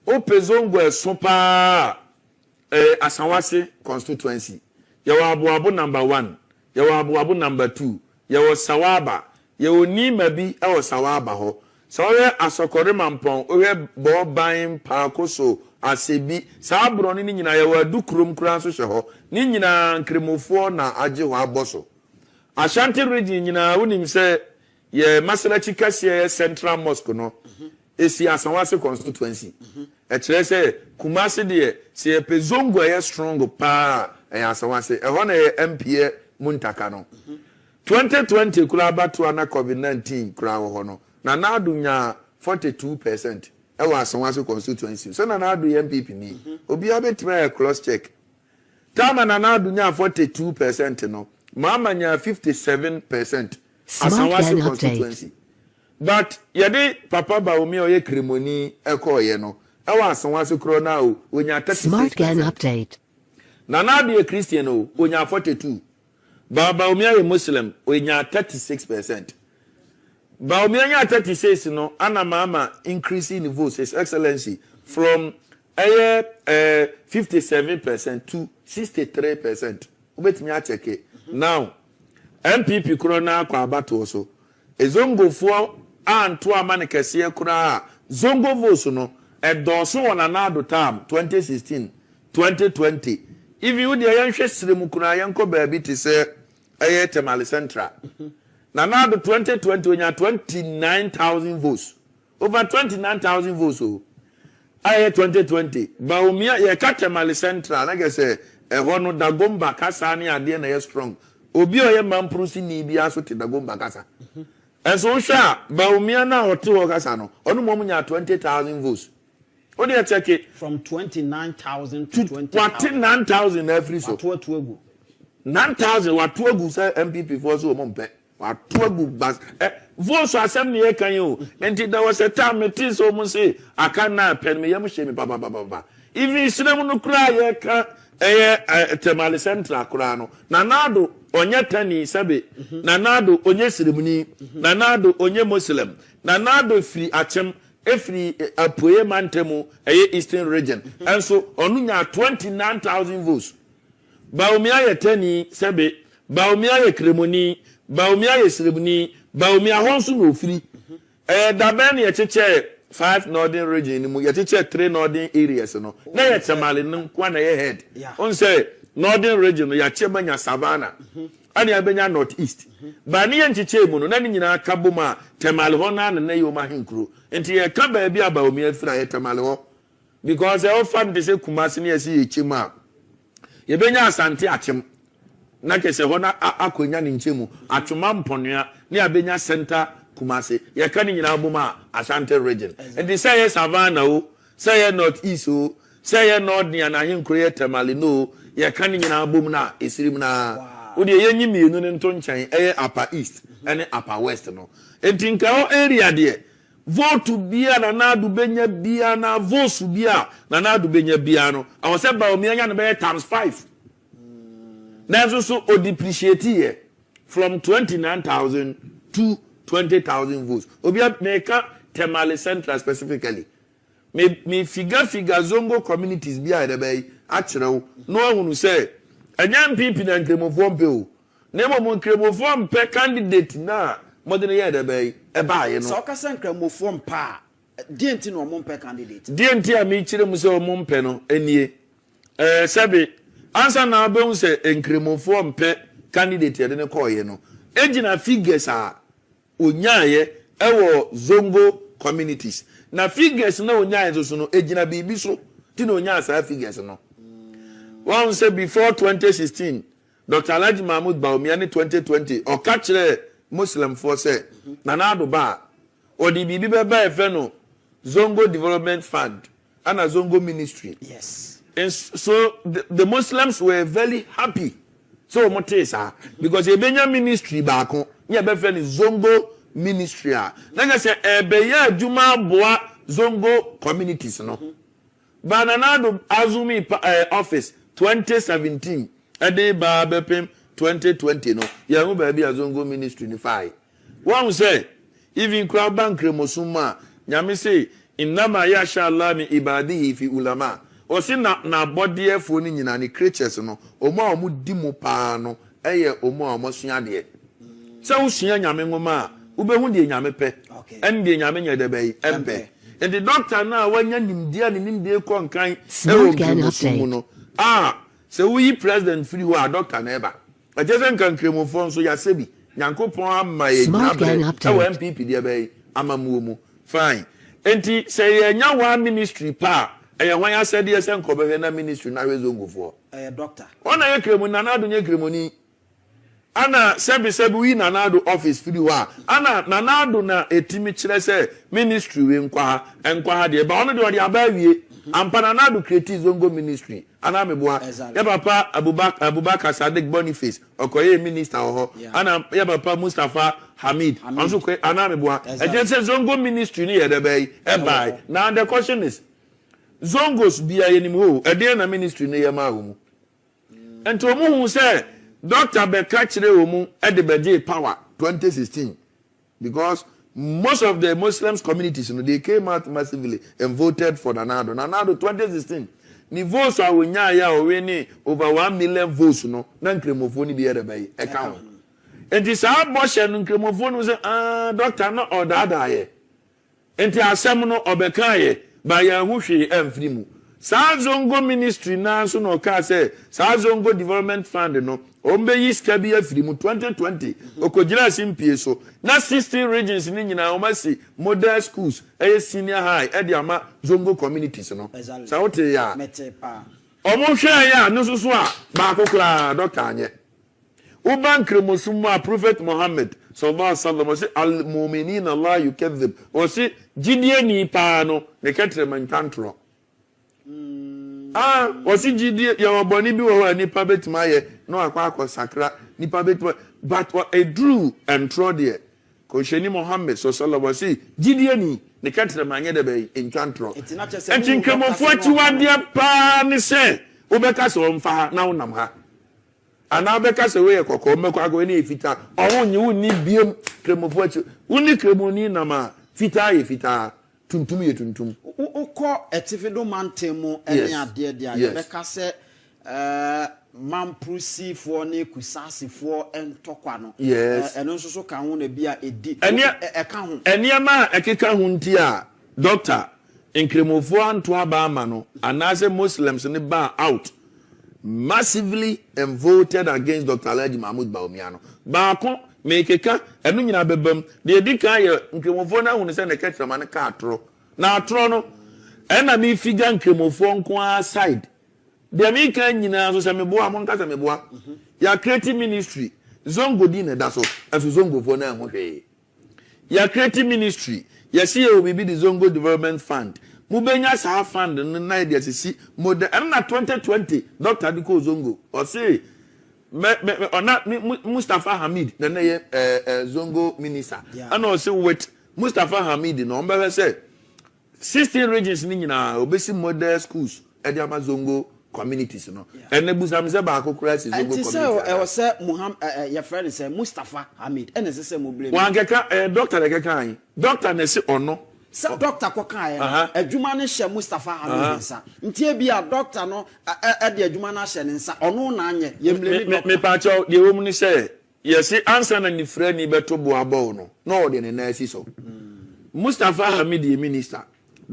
o pezongo esopa Asanwase constituency yawo abuabu number 1 yawo abuabu number 2 yawo Sawaba yawo Nima bi ewo Sawaba ho sawe Asokore Mampon owe Boban Pakoso Asebi sabro ni nyina yawo Adukrom kura so hwe ho ni nyina nkremofo na agye ho aboso Ashanti region nyina wonim se ye Masalachi Kase Central Mosque no esi Asanwase constituency kire say Kumasi de se pezongo ye strong pa asawase e ho na MPA muntaka no 2020 kura batu na COVID-19 kura ho no na adu nya 42% e wa asawase constituency so na adu MPP ni obi abetima cross check tama na adu nya 42% no mama nya 57% asawase constituency but yede papa Bawumia oye kremoni ekoye no e wa asawase kro na o onya 36%. Smart Gang update. Nana be a Christian o onya 42. Bawumia a Muslim onya 36%. Bawumia nya 36 no ana mama increasing the votes his excellency from 57% to 63%. Ubetimi a check it. Now MPP krona kwa abato so ezongo fo anto amane kese kura zongo votes no edoso wona na ado term 2016 2020 if you dey yanhwe siremu kuna yanko baabi ti se Temale Central na ado 2020 onya 29,000 votes over 29,000 votes o 2020 Bawumia ye ka Temale Central na ge se ho no dagomba kasa ne ade na ye strong obi oye mamprusi ni bi aso te dagomba kasa enso sha Bawumia na hote wo kasa no onu mo nya 20,000 votes. What do you check it? From 29,000 to 29,000 every so. 9,000 what two egu say MPP for so mompe. What two egu bas votes assembly e kan you. And there was a time it is so say I can na pen me yam shame baba. Even sinemu no kra ye ka Temale Central kra no. Na nado onye tani sabe. Na nado onye siremuni. Na nado onye Muslim. Na nado free achem every apoye mantemu eastern region and so onunya 29,000 votes. Bawumia ye tani sebe Bawumia ye kremoni Bawumia ye srebuni Bawumia honsu no free da ben ye cheche 5 northern region ni mu ye cheche 3 northern areas no na ye Temale no kwa na ye head on say northern region ya chebanya savannah ani abenya northeast ba ni ye cheche mu no na ni nyina kaboma Temale ho na na ye o ma henkro enti ye ka ba bia Bawumia fira ye Temale ho because e ofan de se Kumasi ne ye si echima ye benya asante achem na kese ho na akonya ne nchemu atwoma mponua ne abenya center Kumasi ye ka ni nyina aboma Asante region enti say ye savannah o say ye northeast o say ye north ne na henkro ye Temale no ye ka ni nyina abom na esirim na odi ye nyimienu ne nto nchan upper east ene upper west no enti nka o area de vote bia na nadu benya bia na vote bia na nadu benya bia no I say Bawumia nya no be times 5 na so o depreciate here from 29,000 to 20,000 votes obia make Temale Central specifically me figure zongo communities bia de be akyerew no ahunu say anya MPP na nkremofo mpe o na mo nkremofo mpe candidate na modern year de be e baaye no so ka san nkremofo mpa dienti no mo mpe candidate dienti a mi kire mu se o mo mpe no enie sabe ansa na abehun se nkremofo mpe candidate ye de ne koye no ejina figures a onyaye ewo zongo communities na figures na onyaye so no ejina bibi so ti na onyaye sa figures no one say before 2016 Dr. Alhaji Mahmoud Bawumia in 2020 or catch Muslim for say Nanado ba or the bibi beba efeno Zongo Development Fund and a Zongo Ministry. Yes. And so the Muslims were very happy. So motesa because a Benya ministry back on yeah befeni Zongo Ministry. Like I say ebeya Juma boa Zongo communities no. But Nanado Azumi office 2017 ade ba bepem 2020 no ya hu ba bia Zongo ministry ni fai one say even crowd bank remosuma nyame say innama yasha Allah mi ibadihi fi ulama o si na body efo ni nyina ni creatures no omo di mu pa no eye omo sua de se wo sua nyame ngoma ubehu de nyame pe en de nyame nya de bai empe and the doctor na wanya nimdia ni nimde ko nkan e no se we president free wa doctor na eba ajesen kan kremofo so ya sebi nyankopon ama ye nyabere e MPP de bai amamuo mu fine enti se ye nya wa ministry pa when I said yes and Kobena ministry na zongo for doctor ona ye kremu nanado nye kremoni ana sebi wi nanado office firi wa ana nanado na etimi kire se ministry we nkwa ha de ba ono de odi abawie ampa nanado create zongo ministry ana meboa ya papa Abubakar Sadiq Boniface okoye minister ho ana ya papa Mustafa Hamid also ana meboa ejense zongo ministry ni ye de bay bai. Now the question is Zongos bia yenim ho ede na ministry ne yema wo mu ento mu hu say Dr. Beka kire wo mu ede beje power 2016 because most of the Muslims communities they came out massively and voted for Nanado 2016 ni votes a wonya ya o we ni over 1 million votes no na nkremofo ni bi ede bay e ka ho enti sa boshe no nkremofo no say doctor no order ye enti asem no obeka ye ba ya hwehwe amfiri mu sa zongo ministry na so no ka say sa zongo development fund no ombe yiska bi afiri mu 2020 okojira simpie so na 16 regions ni nyina o masi model schools senior high e de ama zongo communities no sa wote ya omo hwe ya no so a ba kokura doctor anye ubankre musumu a prophet Muhammad sallallahu alaihi wasallam al mu'minin Allah yukadhib osi jidie ni pa no ne ketre mantantro osi jidie ya oboni bi wo nipa betima ye no akwa sakra nipa betima but a drew and trod here ko sheni Muhammad sallallahu alaihi wasallam jidie ni ne ketre manye de be entantro entinkemofo atiwade pa ni se obeka so mfa na wonam ha ana beka se we kokko mekwa ago ni fita ohun yi woni biem kremofo achi woni kremoni na ma fita ye fita tuntum ye tuntum ukọ etifido mantemu eni ade de aye beka se mamprusi ne kusasifo entokwa no eno nso so kan ho na bia edi eka ho eniema ekeka ho nti a doctor enkremofo anto aba ama no anase Muslims ne ba out massively and voted against Dr. Alhaji Mahmoud Bawumia no baako mekeka enu nyina bebam de edika ye nkemofo na hunu se ne ketrama ne ka atro na atro no ena mi figa nkemofo nko side de mi kan nyina so se meboa mo nka se meboa ya creative ministry zongo di ne da so afi zongo fo na ho hwe ya creative ministry ya see e obi bi the Zongo Development Fund mubenya sa fund na idea sisi model na 2020 Dr. Diko Zongo o say ona Mustafa Hamid na ye Zongo minister and o say with Mustafa Hamid no mbe say 16 regions ni nyina obesi model schools e dey Zongo communities no and ebusam say ba akokura si Zongo community and say say Muhammad your friend say Mustafa Hamid and say mobile wan keka doctor keka an doctor na say ono sa doctor kokan adwuma ne hye Mustafa Hamid nsa ntie bia doctor no de adwuma na hye nsa ono na anye yemle me pa cho de wo mu ni say yes answer na ni frɛ ni beto boabo no no de ne na asi so Mustafa Hamid the minister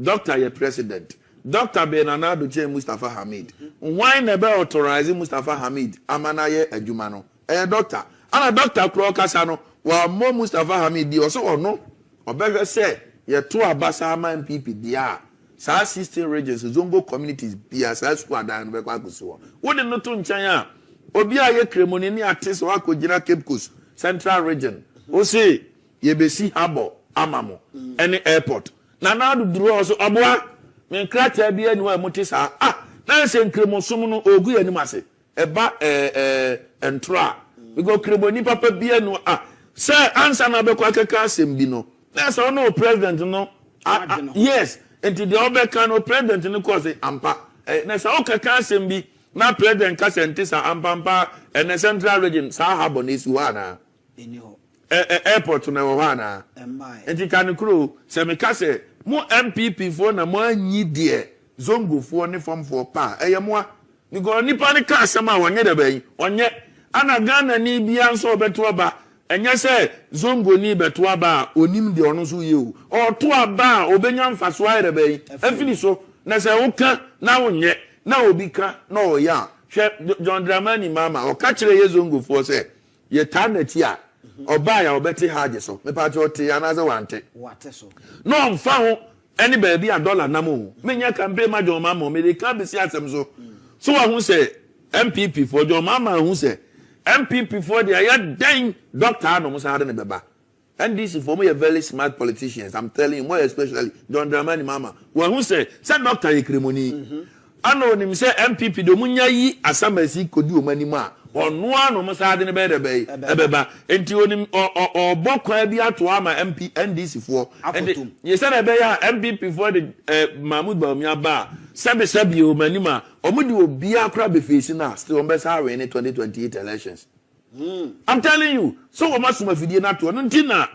doctor your president Dr. Benanado J. Mustafa Hamid. Why never authorize Mustafa Hamid? Amanaye Ejumano. Doctor. And a doctor Krokasano. While more Mustafa Hamid di also or no. Or better say, ye two Abasama and people dia. Sa 16 regions, Zongo communities, Bia, Sasquada and Bekwakuso. Wouldn't not to China. Obia ye cremoni artist wako Jina Cape Coast, Central region. Ose, ye besi harbor, Amamo, any airport. Nanadu drew also Abwa. Men krata bia ni wa motisa na se nkremosum no ogu yanim ase eba entra we go kremoni papa bia no say answer na be kwa keka asem bi no na so no president no yes enti the obeka no president no ko say ampa na so keka asem bi na president ka sentisa ampa and central region sa habo na isi wa na eniho airport na wo na enti kan kro se me ka se mo MPP for na mo anyi de Zongo for ne form for pa eyemo ni go nipa ne ka asema wonye de bayi onye ana Ghana ni bia nso obeto aba enye se Zongo ni beto aba onim de ono so ye o to aba obenya mfaso ayre bayi afini so na se woka na wonye na obi ka na oya hwe John Dramani mama o ka kire ye Zongo for se ye ta na ti a oba ya obeti haje so me pa cho te anaze wante so no mfa ho any baby a dollar namo menya campaign ma John Mama me dey can be see asem so wa hu say MPP for John Mama hu say MPP for the ya den doctor no mo sa ne beba and this for me a very smart politicians I'm telling you more especially John Dramani Mama wa hu say doctor Ekremoni ano nim say MPP do munya yi asamasi kodi o mani ma ono ano mo sa ne be de be ebeba enti onim obokwa bi ato ama MP NDC for and you said be ya MPP for the Mahmoud Bawumia ba sabi o mani ma omudi obi akra be face na still on be sa win 2028 elections. I'm telling you so o masuma fidie na to no ntina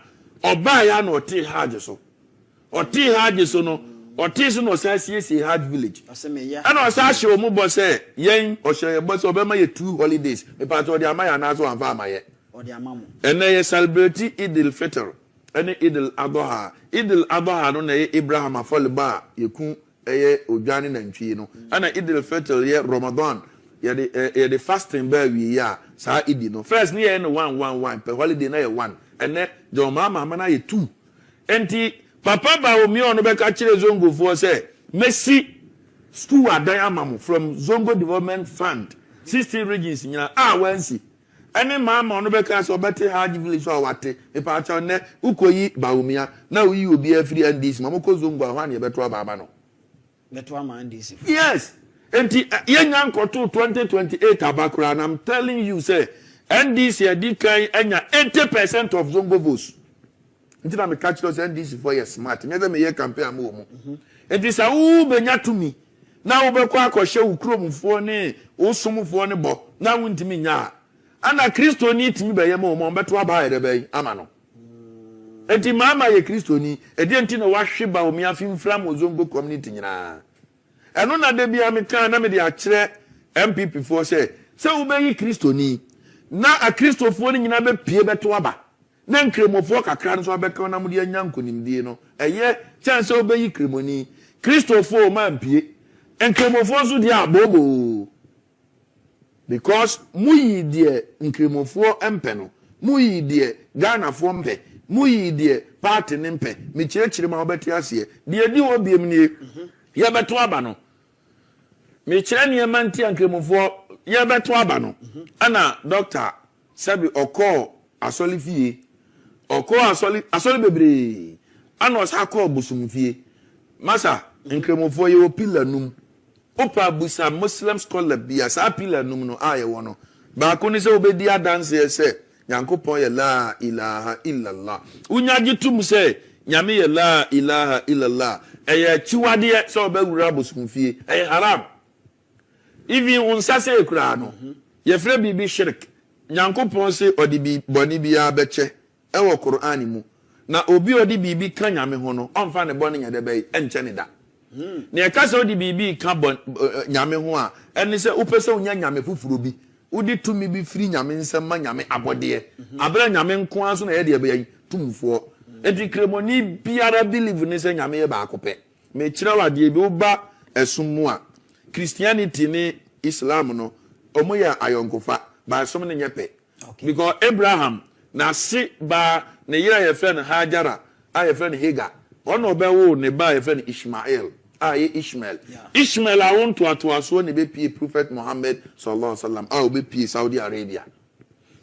oba ya na oti haje so no otis no say hard village and o say she o mu bo say yen o she bo say obema ye 2 holidays me part o de amaya na so anfa amaye o de amamu and ye celebrate Eid al-Fitr and Eid al-Adha no na Ibrahim afoliba yeku eye odwane na ntwie no and Eid al-Fitr ye Ramadan ye the fasting ba wi ya sa Eid no first ni ye no 1 per holiday na ye 1 and John Mama na ye 2 enti Papa Bawumia no be ka kire Zongo for say Messi school adan amamu from Zongo Development Fund 16 regions nyina wansi ene mama no be ka so bete hard village so wate e pa cha ne ukoyi Bawumia na uyi obi afri andis mama ko Zongo ahwa ne beto baba no beto ama andis yes enti yenya nkoto 2028 abakura and I'm telling you say NDC di kan enya 80% of Zongo votes. Ntina me catch us NDC for your smart. Me me ye campaign am wo mu. Enti sa wo benya tumi. Na wo be kwa akɔhye ukromfo ne osomfo ne bo. Na wo ntimi nya. Ana Kristo ni timi be ye mo beto aba ye be ama no. Enti mama ye Kristo ni e de enti na wahwe ba omi afimfra mo Zongo community nyina. Eno na de bia me kan na me de akyere MPP for say wo be ye Kristo ni na a Kristofo ni nyina be pie beto aba. Na nkremofo kakra nso abeka na mudi anya nkonimdie no eye chance obeyi kremoni Kristofo mampie nkremofo nso dia abobo because muyi die nkremofo empe no muyi die Ghana fo mpe muyi die party ne mpe me kirechire ma obeti ase die di obiem nie ye beto aba no me kire ne manti nkremofo ye beto aba no ana doctor sabi okọ asolifie oko asoli bebre ano sa ko busumfie masa nkremofo ye opila num opa busa Muslim scholar bia sa pila num no aye wono ba ko ni se obedi adanse ye se Nyankopon ye la ilaha illallah unya gitum se nyame ye la ilaha illallah eye chiwade se obawura busumfie eye haram even unsase ekura no ye fre bibi shirk Nyankopon se odi bi boni bia beche ewo Qur'ani mu na obi odi bibi kan nyame ho no onfa ne boni nyade bai enche ne da ne ka se odi bibi kan nyame ho a eni se upese unya nyame fufuro bi udi tumi bi firi nyame nsem ma nyame abode abra nyame nko aso na ye de bai tumfo edi kremoni biara believe ne se nyame ye ba akope me kira wade bi uba esum a Christianity ni Islam no omo ya ayonkofa ba som ne nyepe because Abraham na si ba ne yira ye friend Hajara a ye friend Hagar ono be wo ne ba ye friend Ishmael a ye Ishmael Ishmael a won to aso ne be pie prophet Muhammad sallallahu alaihi wasallam a be pie Saudi Arabia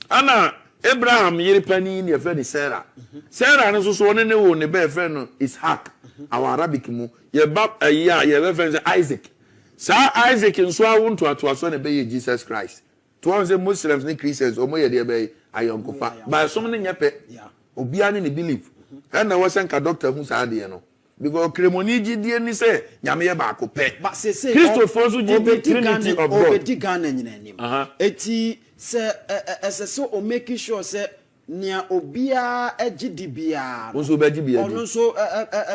ana Abraham yiri pani ne friend Sarah Sarah no so ne wo ne be friend Ishaq our Arabic mu ye ba ya ye friend Isaac sa Isaac nso a won to aso ne be ye Jesus Christ to one say Muslims ni Christians o mo ye de be ayonkofa ba some ne nyepe obia ne believe and na wasen ka doctor hu sa de no because kremoni gidie ni say nyame ye ba akopɛ Christopher so gidie Trinity of God obedi Ghana nyina nim eti se so o make sure say nia obia agidi bia so be gibia ono so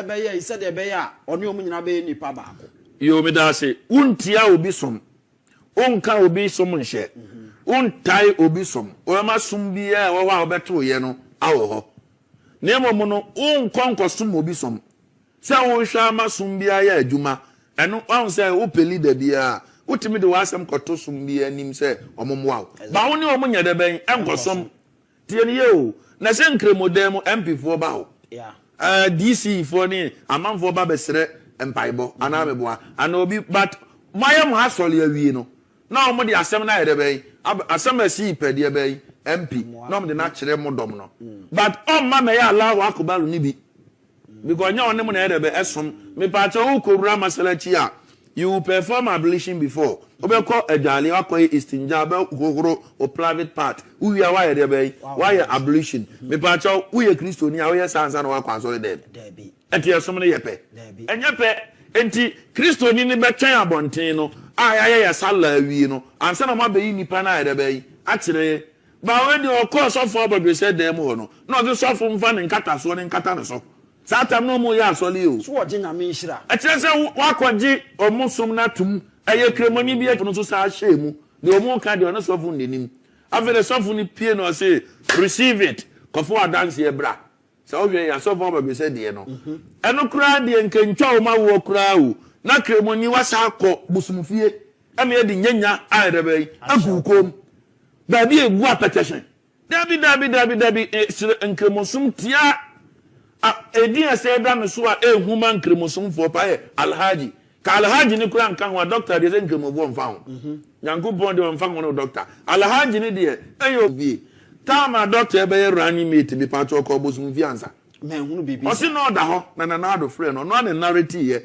be ye said e be ya ono omu nyina be nipa ba ako yo me da say untia obi som onka obi som nhye untai obi som o ma som bia wo wa obeto ye no awo ho ne momo no unkonko som obi som se wo hwa ma som bia ya adwuma eno won se wo peli da bia utimi de wasem koto som bia nim se omomwa ba wo ne omo nya da ben enkosom tie ne ye o na se nkremodem MP4 ba ho DC for ni amanfo ba besere empaibo ana meboa ana obi but mayam ha sole awie no na omo de asem na yede bɛyi asem asi pɛde bɛyi MP na omo de na kyerɛ mo dom no but on ma me ya Allah akbaru ni bi because nya onem na yede bɛ esom me pa cha wo kowura masalachi a you perform ablution before obeko edale akoy istinja be gogoro o private part we are why there be why ablution me pa cha we Kristo ni a we sansa na wakwa so there be enti esom ne yepe enye pe enti Kristo ni be twen abonten no ya sala wi no ansa na ma be nipa na there be akire ba we di okoso for bodo se dem ho no na o so fo mfa ne nkata so ne nkata ne so Satam no mo ya asole o. So oje nyame nhira. A kire se wakwaji omusom na tum eye kremoni bi eto no so sa hyemu. De omo ka de ono sofu ndenim. Afere sofu ni pie no say receive it. Kofo adanse e bra. Sa o hwe ya sofu ba be se de no. Eno kura de nkentwa o ma wo kura o. Na kremoni wasa akọ busumfie. E me de nyanya arebai agukom. Ba bi egu apeteshen. Dabi nkremosum tia Edia say bra so a human kremosomfo pa alhaji ka alhaji ni kura nkan ho doctor de nkremovo mfa ho Nyankopon de mfa ho no doctor alhaji ni de eyo bi tama doctor e be reanimate bi pa to ko bosumfi ansa me hunu bibi o si no da ho na ado frɛ no no na narrative ye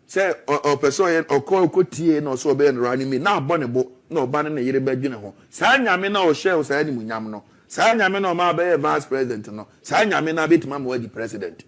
say o person ye ko tie no so be reanimate na abɔ ne bo na oba ne yere ba dwene ho saa nyame na o share o saa ni munyam no saa nyame no ma be vice president no saa nyame na betima ma the president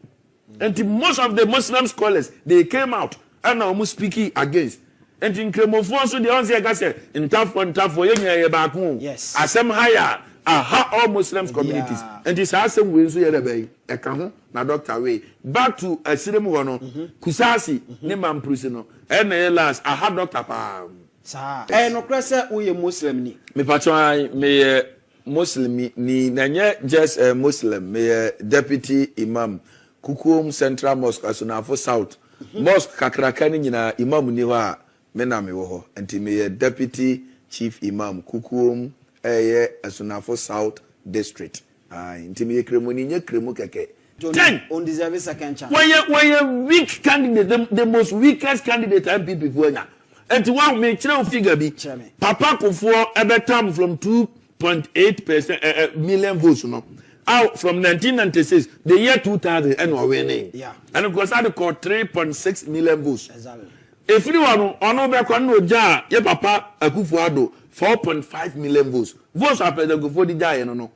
and most of the Muslim scholars they came out and now speaking against and in kremofo so they once say intafo ye ba ko yes asem higher all Muslims communities and this asem we so ye be e ka ho na doctor we back to asirem ho no kusasi ne mamprisi no and last doctor pa sa no krese we Muslim ni me patwa me Muslim ni nanye just a Muslim me deputy imam Kukum Central Mosque Asunafo South Mosque kakraka ni nyina imam ni ho a me na me wo ho enti me deputy chief imam Kukum Asunafo South District enti me kremo ni nye kremo keke 10 on deserve second chance why weak candidate the most weakest candidate MP before nya enti one me kire figure bi papa kofo ebetam from 2.8% million votes no out from 1996 the year 2000 and we winning and of course I call 3.6 million votes exactly if you want ono be kwa no ja ye papa Akufo-Addo 4.5 million votes are president go di ja no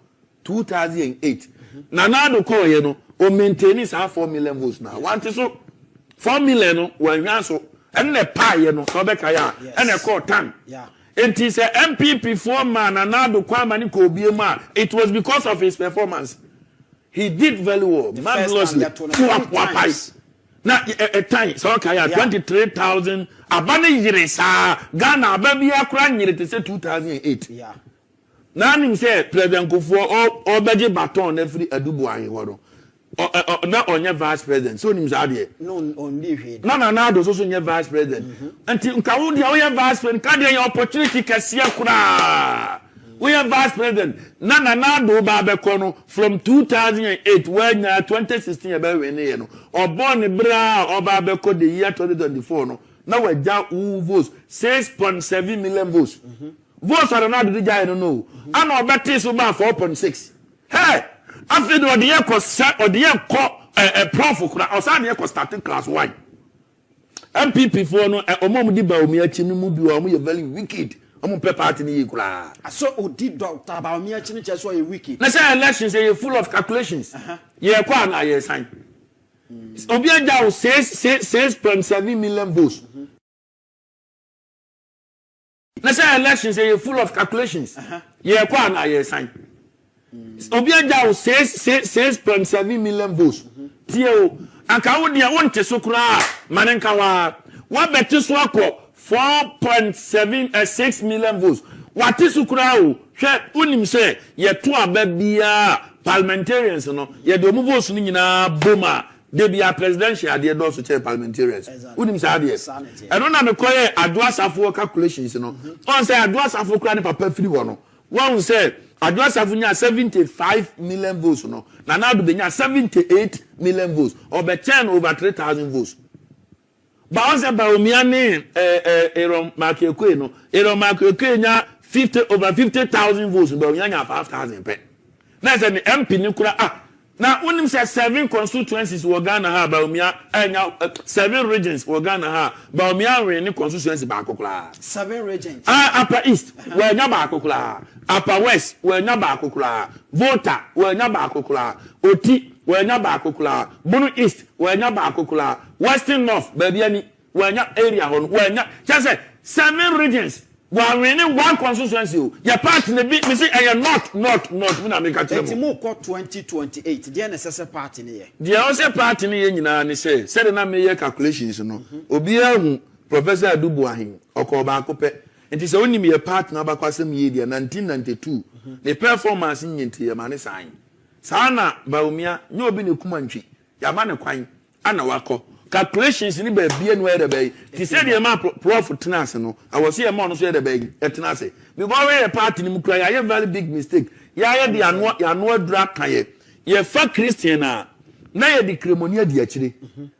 2008 na do call ye no o maintain is 4 million votes now want so 4 million no wan hwa so and the pie no so be kaya and e call 10 it is a MPP foreman and now the Kwamani Kobiema. It was because of his performance. He did very well. Marvelously. Now a time so okay 23,000 abane yiresa Ghana baby akra nyire te say 2008. Yeah. Now him say President Kufuor or beje baton every adubu ayi woro. Na onye vice president so nim za de no only hwe na do so nye vice president anti nka wo dia wo vice president ka de opportunity kasia kura we vice president na do ba be ko no from 2008 when 2016 be we ne ye no obon bra oba be ko the year 2024 no na we ja votes 6.7 million votes votes are na do ja no and obeti so ba 4.6 hey after the year prof kura osan ye starting class 1 MPP for no omom di Bawumia chini mu bi o very wicked omo pe party ni kura so odi Dr. Bawumia chini che so ye wicked na say elections ye full of calculations ye kwa na ye sign obi aja 6.7 million votes na say elections ye full of calculations ye kwa na ye sign Obiaja 6.7 million votes. Tio, anka wo dia wonte so kura manenka wa beti so akọ 4.6 million votes. Wate so kura o hwe unim se ye to aba bia parliamentarians no ye de omu votes ni nyina boma de bia presidential de do so che parliamentarians. Unim se ade. Eno na me koye adoasafo calculations no. On say adoasafo kura ne papa firi wo no. One say Adwasafo nya 75 million votes no. Nana Addo benya 78 million votes. Or be 10 over 3,000 votes. But once Bawumia ne Ekuonaba Makekwe no, Ekuonaba Makekwe nya 50 over 50,000 votes. Bawumia nya 5,000 pe. Na say the MP ni kura na unim say 7 constituencies wo Ghana ha Bawumia nya 7 regions wo Ghana ha Bawumia we ni constituency ba akokula 7 regions Upper East we nya ba akokula Upper West we nya ba akokula Volta we nya ba akokula Oti we nya ba akokula Bunu East we nya ba akokula Western North baby ani we nya area hon we nya just say 7 regions. While winning one constituency, your party me say I not we na make a tell. Eti mo ko 2028. The necessary party ne ye. The also party ne nyina ne say na me ye calculations no. Obiara hu Professor Adubu ahin okoba akopɛ. Enti say onim ye party na bakwasem ye dia 1992. The performance nyenti ye mane san. Sana Bawumia nye obi ne kumantwi. Ya ma ne kwan ana wakɔ. Calculations ni be bia no ere be ti say the ma prof tenase no I was here ma no so ere be tenase because we party ni mu kura ya very big mistake ya the ano adura kan ye fa Christian na ye the ceremony di akire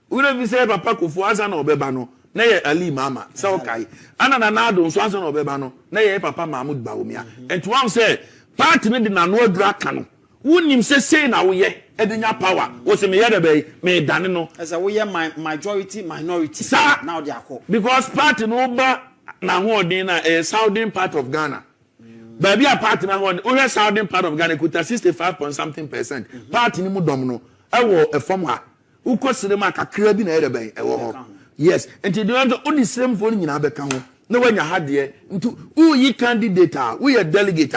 we no be say papa Kofu asa na obeba no na ye Ali Mama say okay ana na Addo so asa na obeba no na ye papa Mahmoud Bawumia and one say party ni the ano adura kan no wunim say na wo ye edenya power wo se me ye be me dane no as a we majority minority now they are called because party no ba na hoodin na southern part of Ghana baby a party na hoodin o southern part of Ghana kuta 65.something%. Party ni mu dom no e wo e form ha ukosire ma kakra bi na ye be e wo ho yes enti do want only same phone nyina be ka ho na wanya hade ntu uyi candidate we a delegate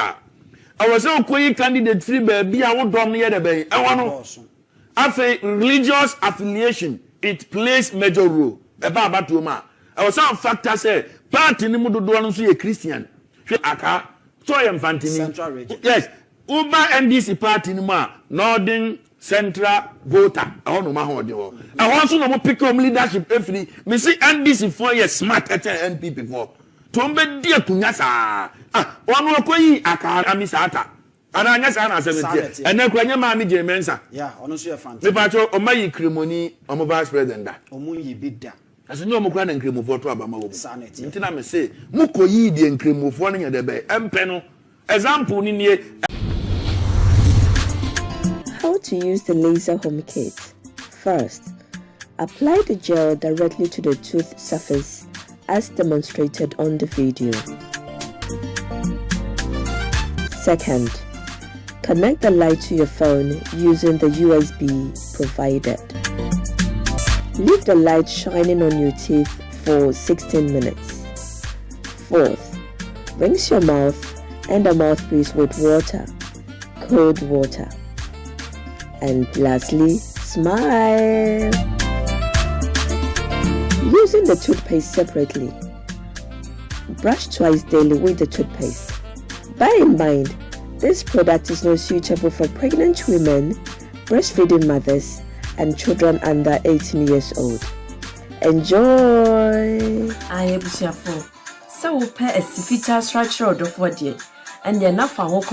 I was so quick candidate free baby. I would dom near the bay. I want to religious affiliation. It plays major role. About to I was some factor say party ni mudu do see a Christian. Aka so I am fantini. Yes. Uba NDC party ni ma Northern Central voter. I want to ma hold. I want to know pick up leadership every. Me see NDC 4 years smart at NP before. Tombe dia kunyasa wanu okoyi aka amisata ana anyasa na 70 ene kwanya ma mi je mensa ono so ye fantastic me pacho o mayi kremoni o mo vice president da omo yi bida aso nyo mo kwa na nkremofo to abama wo ntina me say mukoyi die nkremofo no nyade be empe no example ni nie. How to use the laser home kit. First, apply the gel directly to the tooth surface as demonstrated on the video. Second, connect the light to your phone using the USB provided. Leave the light shining on your teeth for 16 minutes. Fourth, rinse your mouth and the mouthpiece with water, cold water. And lastly, smile. Using the toothpaste separately. Brush twice daily with the toothpaste. Bear in mind, this product is not suitable for pregnant women, breastfeeding mothers, and children under 18 years old. Enjoy! I am Busiafo. So we pair a sifita structure of body, and the enough for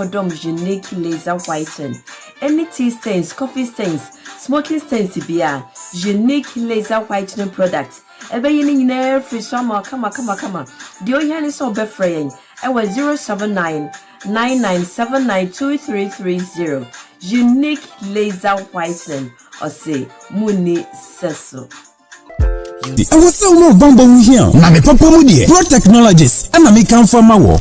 unique laser whiten. Any tea stains, coffee stains, smoking stains Obiaa, unique laser whitening product. Ebe yini nyina free summer kama. The oyan is so befraying. Ewa 079-9979-2330. Unique laser whitening. Or say Muni Seso. I was so no bumbo here. Nami papa mudie. Pro Technologies. And Nami come from our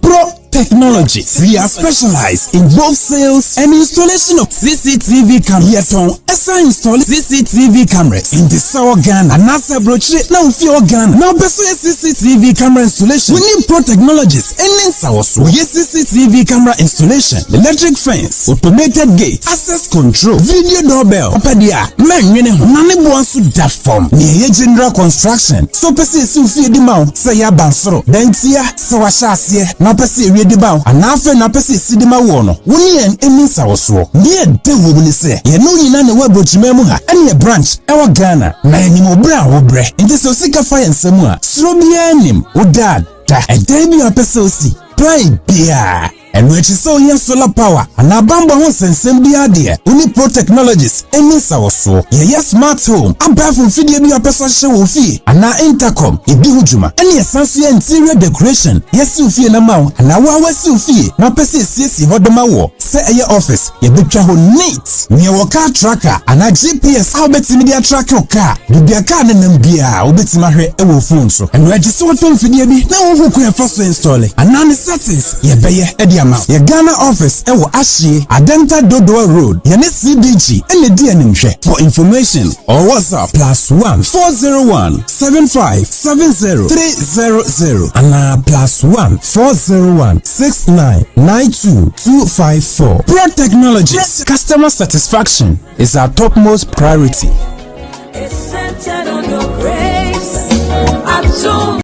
Pro Technologies. We are specialized in both sales and installation of CCTV cameras. Esa install CCTV cameras in the Sour Ghana and NASA brochure now for Ghana. Now beso CCTV camera installation. We need Pro Technologies and then Sawaso. Yes, CCTV camera installation, electric fence, automated gate, access control, video doorbell. Opadia, man, nane buansu that form. Niye general construction. So pesi si di mau say ya bansoro. Dentia sawashasye. Na pesi the bow and after na pesi sidima wono woni en eni sawoso nie de wo ni se ye no nyina ne wabochimemu ha ene ye branch ewa Ghana na enim obra wo bre nti so sika fa ensemu a sro bia nim wo dad da e dem ya pesi osi plan bia And when she saw here solar power, and Abamba wants and send be idea. Only Pro Technologies, any so. Yes, smart home. Above from Fidia be a person show fee. And now intercom, a bihujuma. Any essential interior decoration. Yes, Sufi and Amau. And now our Sufi. Now Pessi CC Hodamawo. Set a your office. You be travel neat. Near your car tracker. And a GPS. I'll bet media track your car. You be a car and then be a bit my hair ever phone so. And register what from Fidia be. Now who can first install it. And now the settings. You be a your Ghana office ewo Ashi Adenta Dodoa Road Yane CBG NDNMhwe. For information or WhatsApp +1 401 75 70 300 and +1 401 69 92 254. Pro Technologies. Customer satisfaction is our topmost priority. It's centered on your grace.